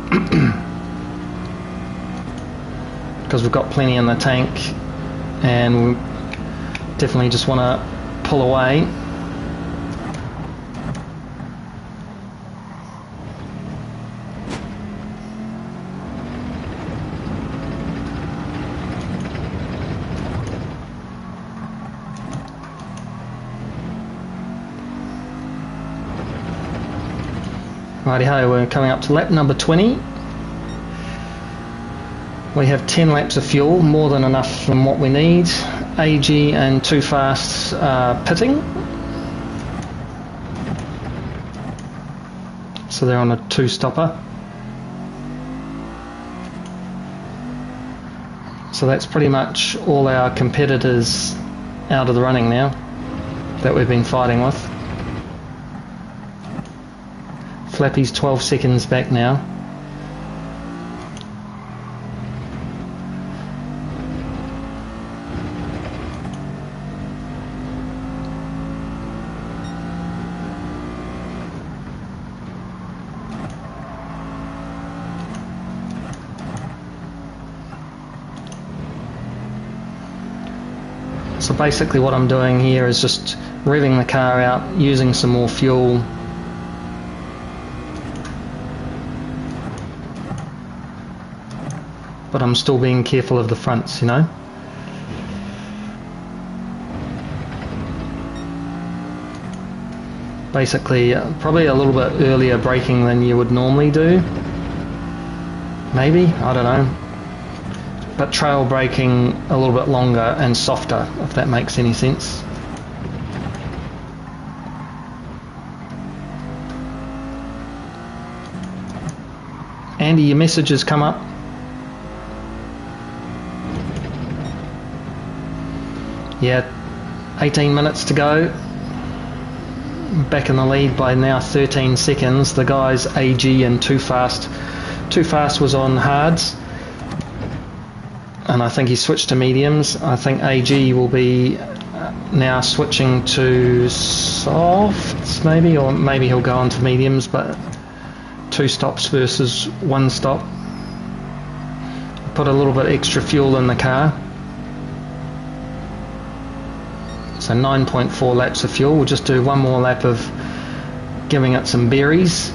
because we've got plenty in the tank, and we definitely just want to pull away. Righty-ho, we're coming up to lap number 20. We have 10 laps of fuel, more than enough from what we need. AG and Too Fast pitting. So they're on a 2-stopper. So that's pretty much all our competitors out of the running now that we've been fighting with. Flappy's 12 seconds back now. So basically what I'm doing here is just revving the car out, using some more fuel. But I'm still being careful of the fronts, you know. Basically, probably a little bit earlier braking than you would normally do. Maybe, I don't know. But trail braking a little bit longer and softer, if that makes any sense. Andy, your message has come up. Yeah, 18 minutes to go. Back in the lead by now 13 seconds. The guys AG and Too Fast. Too Fast was on hards, and I think he switched to mediums. I think AG will be now switching to softs maybe, or maybe he'll go on to mediums, but 2 stops versus 1 stop. Put a little bit extra fuel in the car. So 9.4 laps of fuel. We'll just do one more lap of giving it some berries.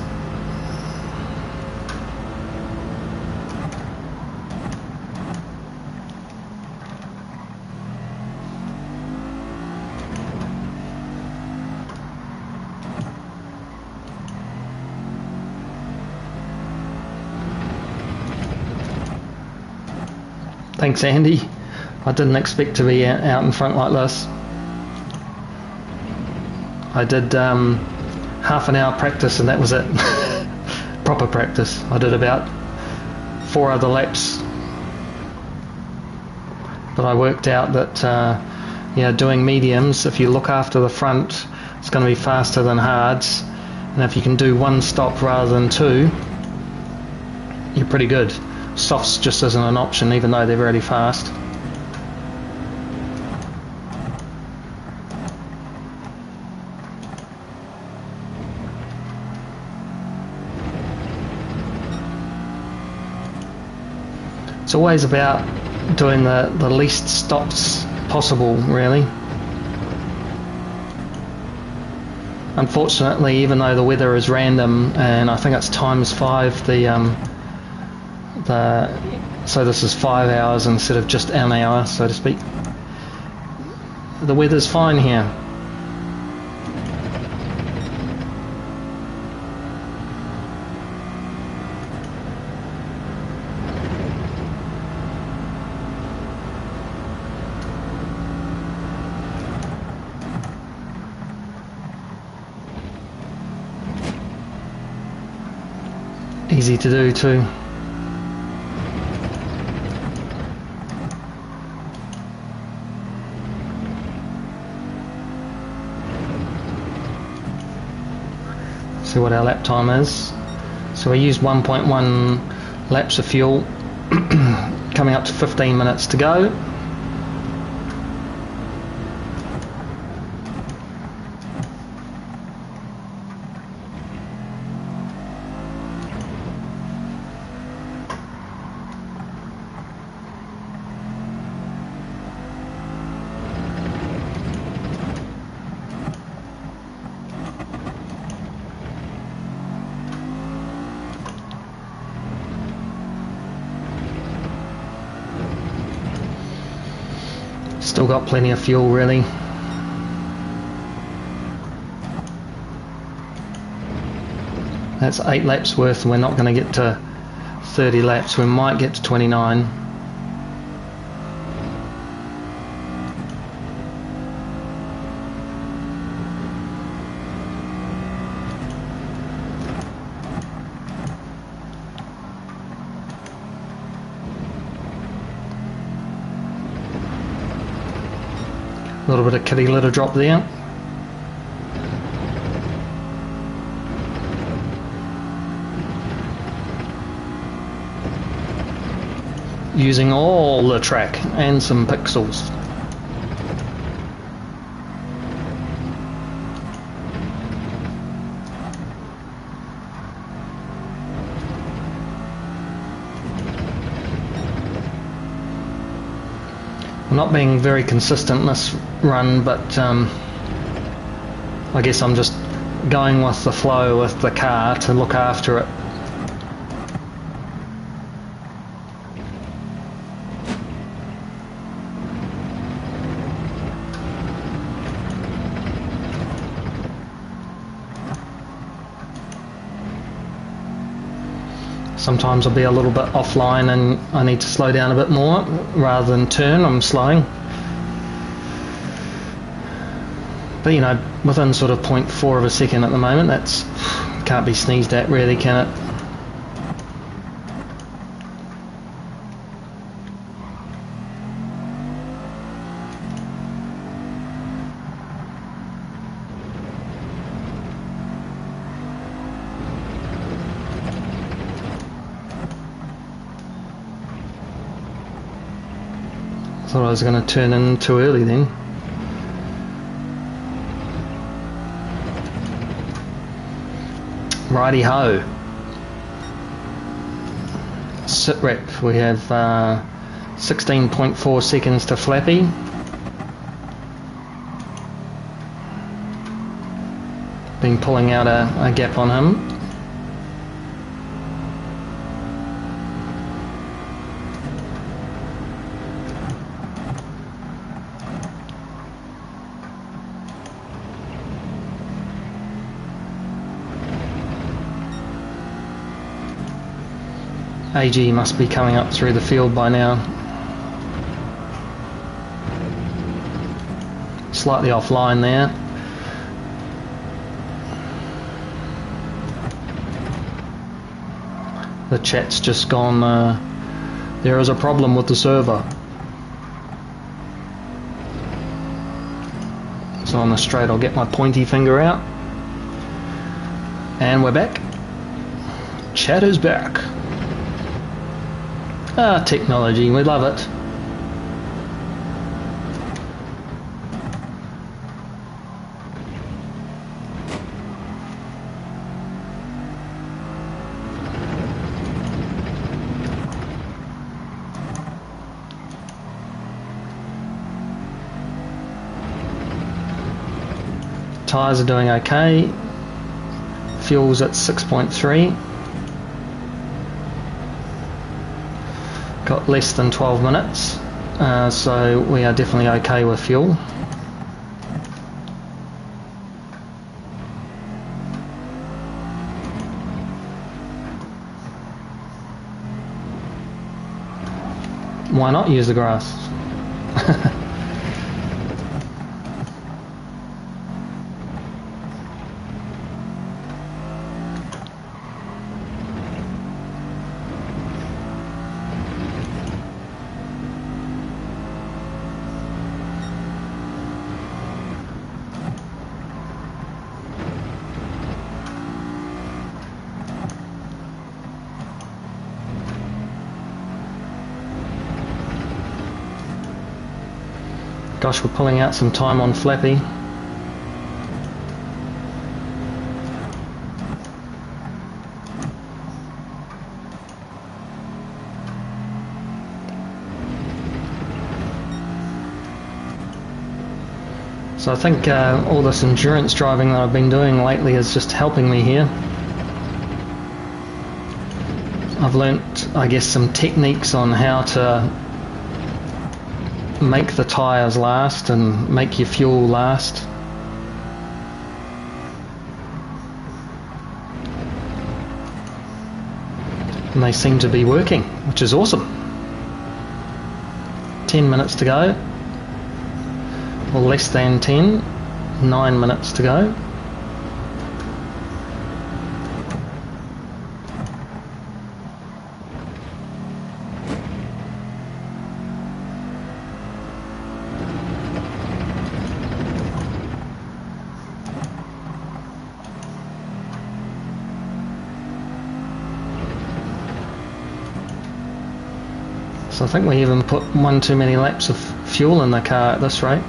Thanks, Andy. I didn't expect to be out in front like this. I did half an hour practice and that was it. Proper practice. I did about 4 other laps, but I worked out that yeah, doing mediums, if you look after the front, it's going to be faster than hards, and if you can do 1 stop rather than 2, you're pretty good. Softs just isn't an option, even though they're really fast. It's always about doing the least stops possible, really. Unfortunately, even though the weather is random, and I think it's ×5, so this is 5 hours instead of just an hour, so to speak. The weather's fine here. Easy to do too. See what our lap time is. So we used 1.1 laps of fuel, coming up to 15 minutes to go. Still got plenty of fuel really. That's 8 laps worth. We're not going to get to 30 laps. We might get to 29. A little bit of kitty litter drop there. Using all the track and some pixels. I'm not being very consistent in this run, but I guess I'm just going with the flow with the car to look after it. Sometimes I'll be a little bit offline and I need to slow down a bit more rather than turn. I'm slowing. But you know, within sort of 0.4 of a second at the moment, that's can't be sneezed at really, can it? Thought I was going to turn in too early then. Righty ho. Sit rep. We have 16.4 seconds to Flappy. Been pulling out a gap on him. AG must be coming up through the field by now. Slightly offline there. The chat's just gone, there is a problem with the server. So on the straight I'll get my pointy finger out. And we're back. Chat is back. Ah, technology, we love it. Tyres are doing okay. Fuel's at 6.3. Got less than 12 minutes, so we are definitely okay with fuel. Why not use the grass? Gosh, we're pulling out some time on Flappy. So I think all this endurance driving that I've been doing lately is just helping me here. I've learnt, I guess, some techniques on how to make the tyres last and make your fuel last. And they seem to be working, which is awesome. 10 minutes to go, or less than 10, 9 minutes to go. So I think we even put one too many laps of fuel in the car at this rate.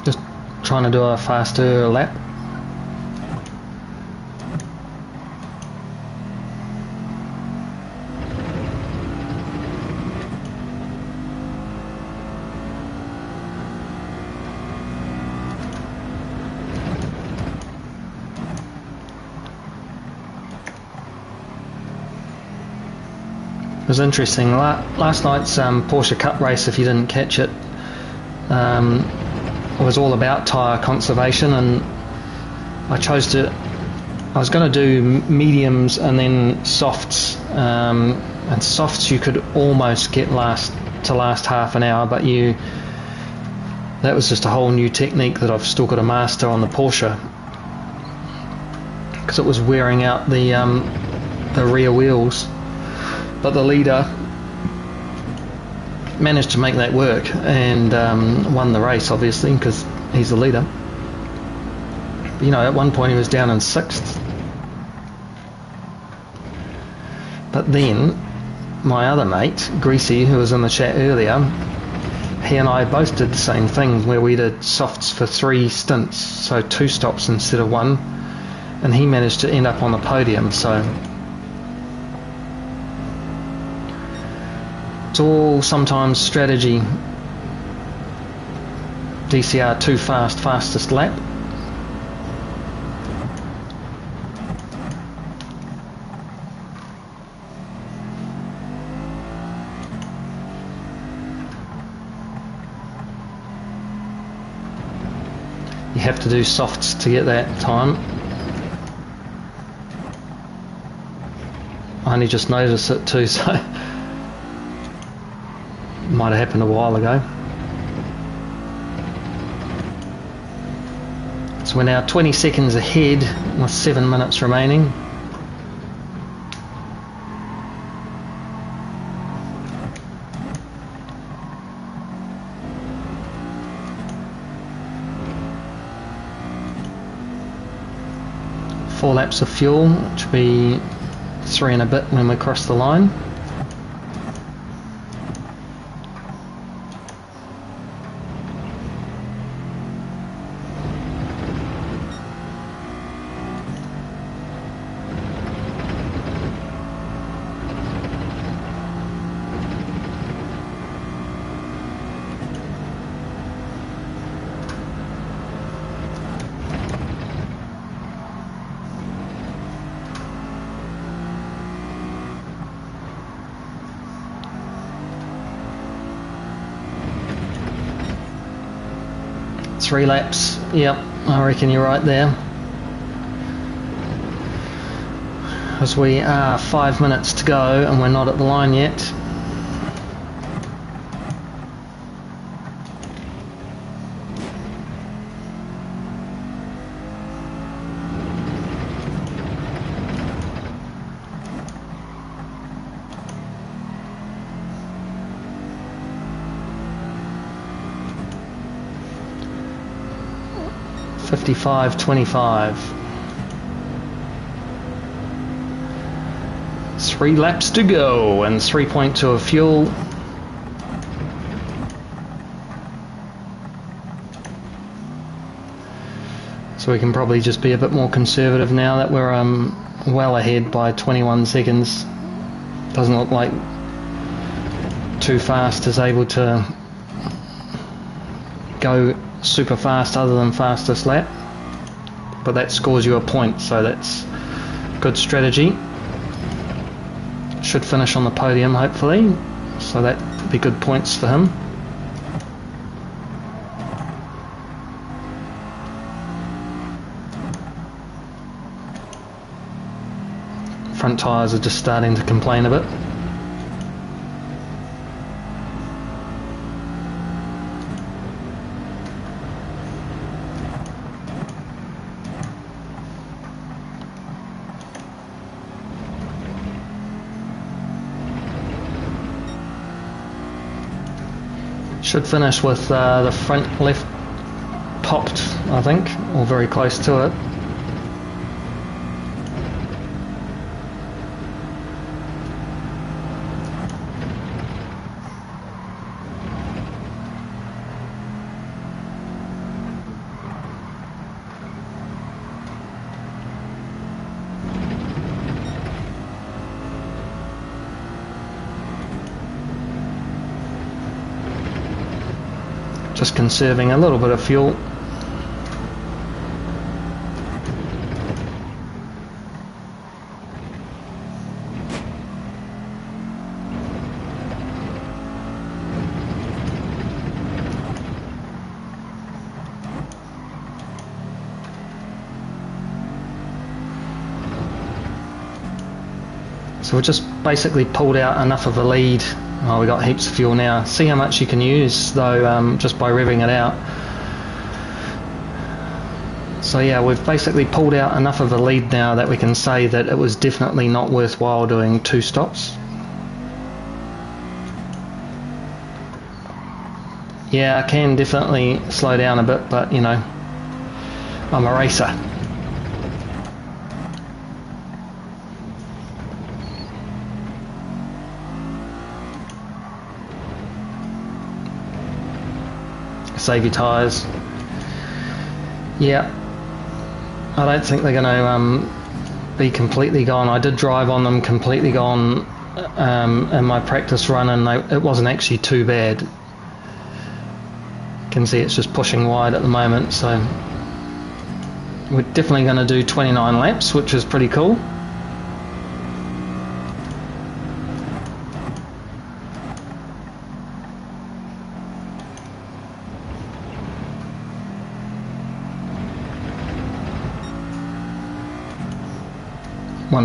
Just trying to do a faster lap. It was interesting. Last night's Porsche Cup race, if you didn't catch it, was all about tyre conservation, and I was going to do mediums and then softs, and softs you could almost get last half an hour, but that was just a whole new technique that I've still got to master on the Porsche, because it was wearing out the rear wheels. But the leader managed to make that work and won the race, obviously, because he's the leader. But, you know, at one point he was down in 6th. But then my other mate, Greasy, who was in the chat earlier, he and I both did the same thing, where we did softs for 3 stints, so 2 stops instead of 1, and he managed to end up on the podium. So it's all sometimes strategy. DCR too fast, fastest lap. You have to do softs to get that time. I only just noticed it too, so might have happened a while ago. So we're now 20 seconds ahead with 7 minutes remaining. Four laps of fuel, which will be 3 and a bit when we cross the line. Three laps, yep, I reckon you're right there. As we are 5 minutes to go and we're not at the line yet. $55.25. 3 laps to go and 3.2 of fuel. So we can probably just be a bit more conservative now that we're well ahead by 21 seconds. Doesn't look like Too Fast is able to go super fast other than fastest lap, but that scores you a point, so that's good strategy. Should finish on the podium hopefully, so that would be good points for him. Front tyres are just starting to complain a bit. Should finish with the front left popped, I think, or very close to it. Just conserving a little bit of fuel. So we just basically pulled out enough of a lead. Oh, we got heaps of fuel now. See how much you can use though, just by revving it out. So yeah, we've basically pulled out enough of a lead now that we can say that it was definitely not worthwhile doing 2 stops. Yeah, I can definitely slow down a bit, but you know, I'm a racer. Save your tyres. Yeah, I don't think they're going to be completely gone. I did drive on them completely gone in my practice run, and it wasn't actually too bad. You can see it's just pushing wide at the moment, so we're definitely going to do 29 laps, which is pretty cool.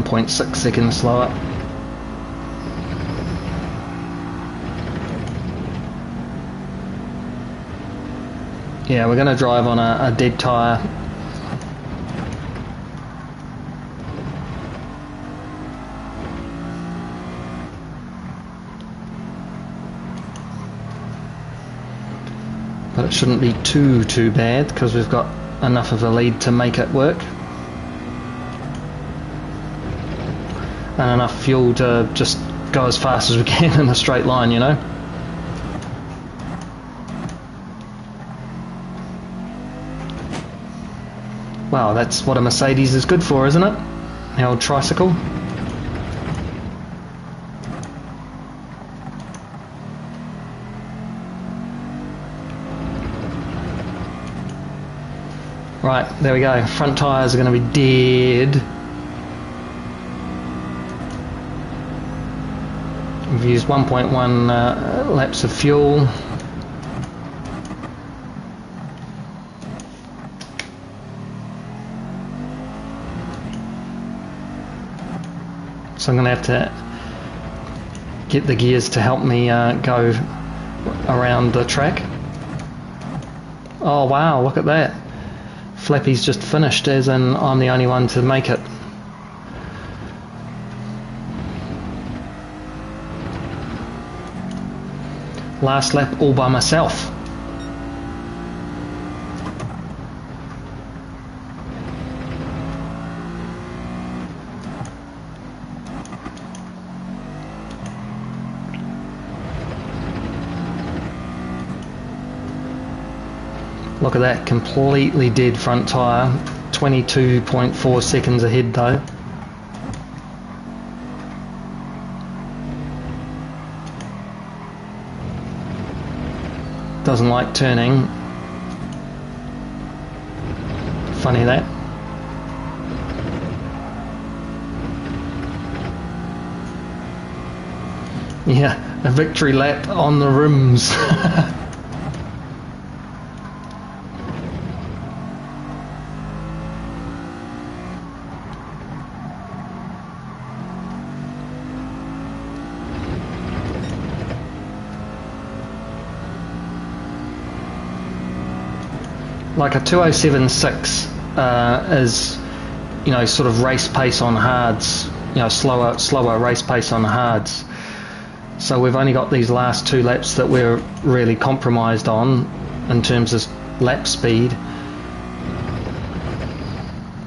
.6 seconds slower. Yeah, we're going to drive on a dead tyre. But it shouldn't be too bad because we've got enough of a lead to make it work. And enough fuel to just go as fast as we can in a straight line, you know. Wow, that's what a Mercedes is good for, isn't it? The old tricycle. Right, there we go. Front tyres are going to be dead. We've used 1.1 laps of fuel. So I'm going to have to get the gears to help me go around the track. Oh wow, look at that. Flappy's just finished, as in I'm the only one to make it. Last lap all by myself. Look at that, completely dead front tyre. 22.4 seconds ahead though. Doesn't like turning. Funny that. Yeah, a victory lap on the rims. Like a 2:07.6 is, you know, sort of race pace on hards, you know, slower race pace on hards. So we've only got these last 2 laps that we're really compromised on in terms of lap speed.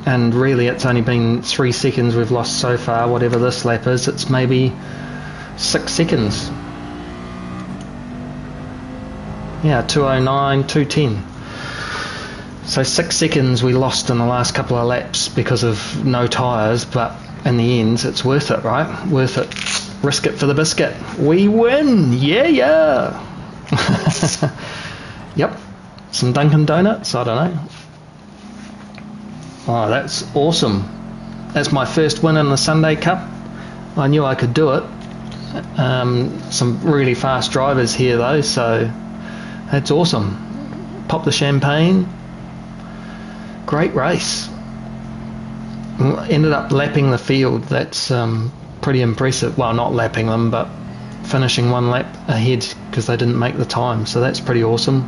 And really it's only been 3 seconds we've lost so far. Whatever this lap is, it's maybe 6 seconds. Yeah, 2:09, 2:10. So 6 seconds we lost in the last couple of laps because of no tyres, but in the end it's worth it, right? Worth it. Risk it for the biscuit. We win! Yeah! Yep. Some Dunkin' Donuts, I don't know. Oh, that's awesome. That's my first win in the Sunday Cup. I knew I could do it. Some really fast drivers here though, so that's awesome. Pop the champagne. Great race. Ended up lapping the field. That's pretty impressive. Well, not lapping them, but finishing 1 lap ahead because they didn't make the time. So that's pretty awesome.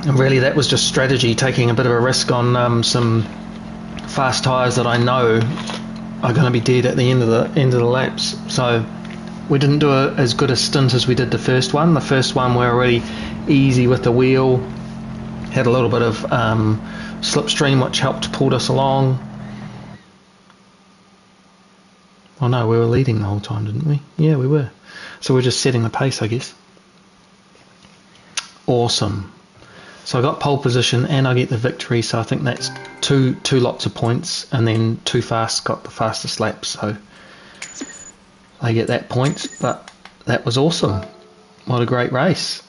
And really that was just strategy, taking a bit of a risk on some fast tyres that I know are going to be dead at the end of the laps. So we didn't do as good a stint as we did the first one. The first one we were really easy with the wheel, had a little bit of slipstream which helped pull us along. Oh no, we were leading the whole time, didn't we? Yeah, we were. So we're just setting the pace, I guess. Awesome. So I got pole position and I get the victory, so I think that's two lots of points, and then 2 fast got the fastest lap, so I get that point. But that was awesome. What a great race.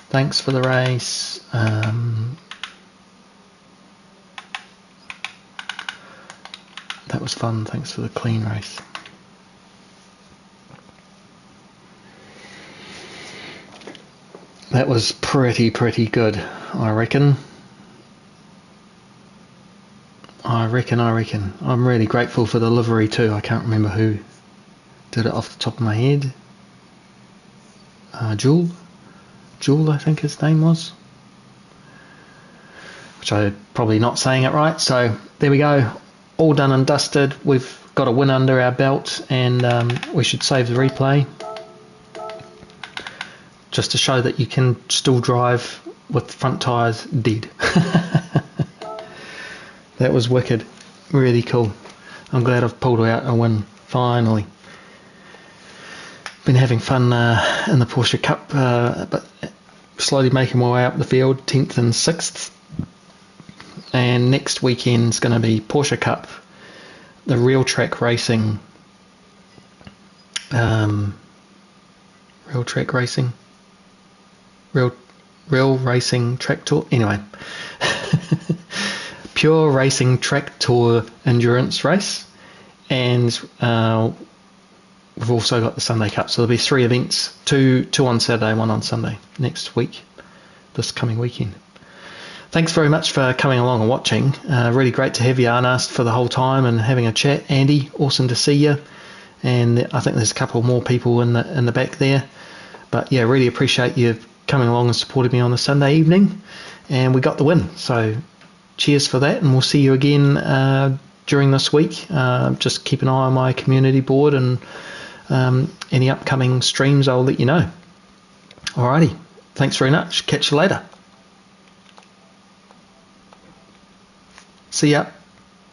Thanks for the race. That was fun. Thanks for the clean race. That was pretty good, I reckon. I reckon. I'm really grateful for the livery too. I can't remember who did it off the top of my head. Jewel, I think his name was. Which I'm probably not saying it right. So there we go. All done and dusted. We've got a win under our belt, and we should save the replay. Just to show that you can still drive with front tyres dead. That was wicked. Really cool. I'm glad I've pulled out a win, finally. Been having fun in the Porsche Cup, but slowly making my way up the field, 10th and 6th. And next weekend's going to be Porsche Cup, the Real Trak Racing. Real Racing Track Tour. Anyway. Pure Racing Track Tour endurance race, and we've also got the Sunday Cup, so there'll be 3 events, two on Saturday, 1 on Sunday next week, this coming weekend. Thanks very much for coming along and watching. Really great to have you unasked for the whole time and having a chat. Andy, awesome to see you, and I think there's a couple more people in the back there, but yeah, really appreciate you coming along and supporting me on the Sunday evening, and we got the win, so cheers for that, and we'll see you again during this week. Just keep an eye on my community board, and any upcoming streams I'll let you know. Alrighty, thanks very much. Catch you later. See ya.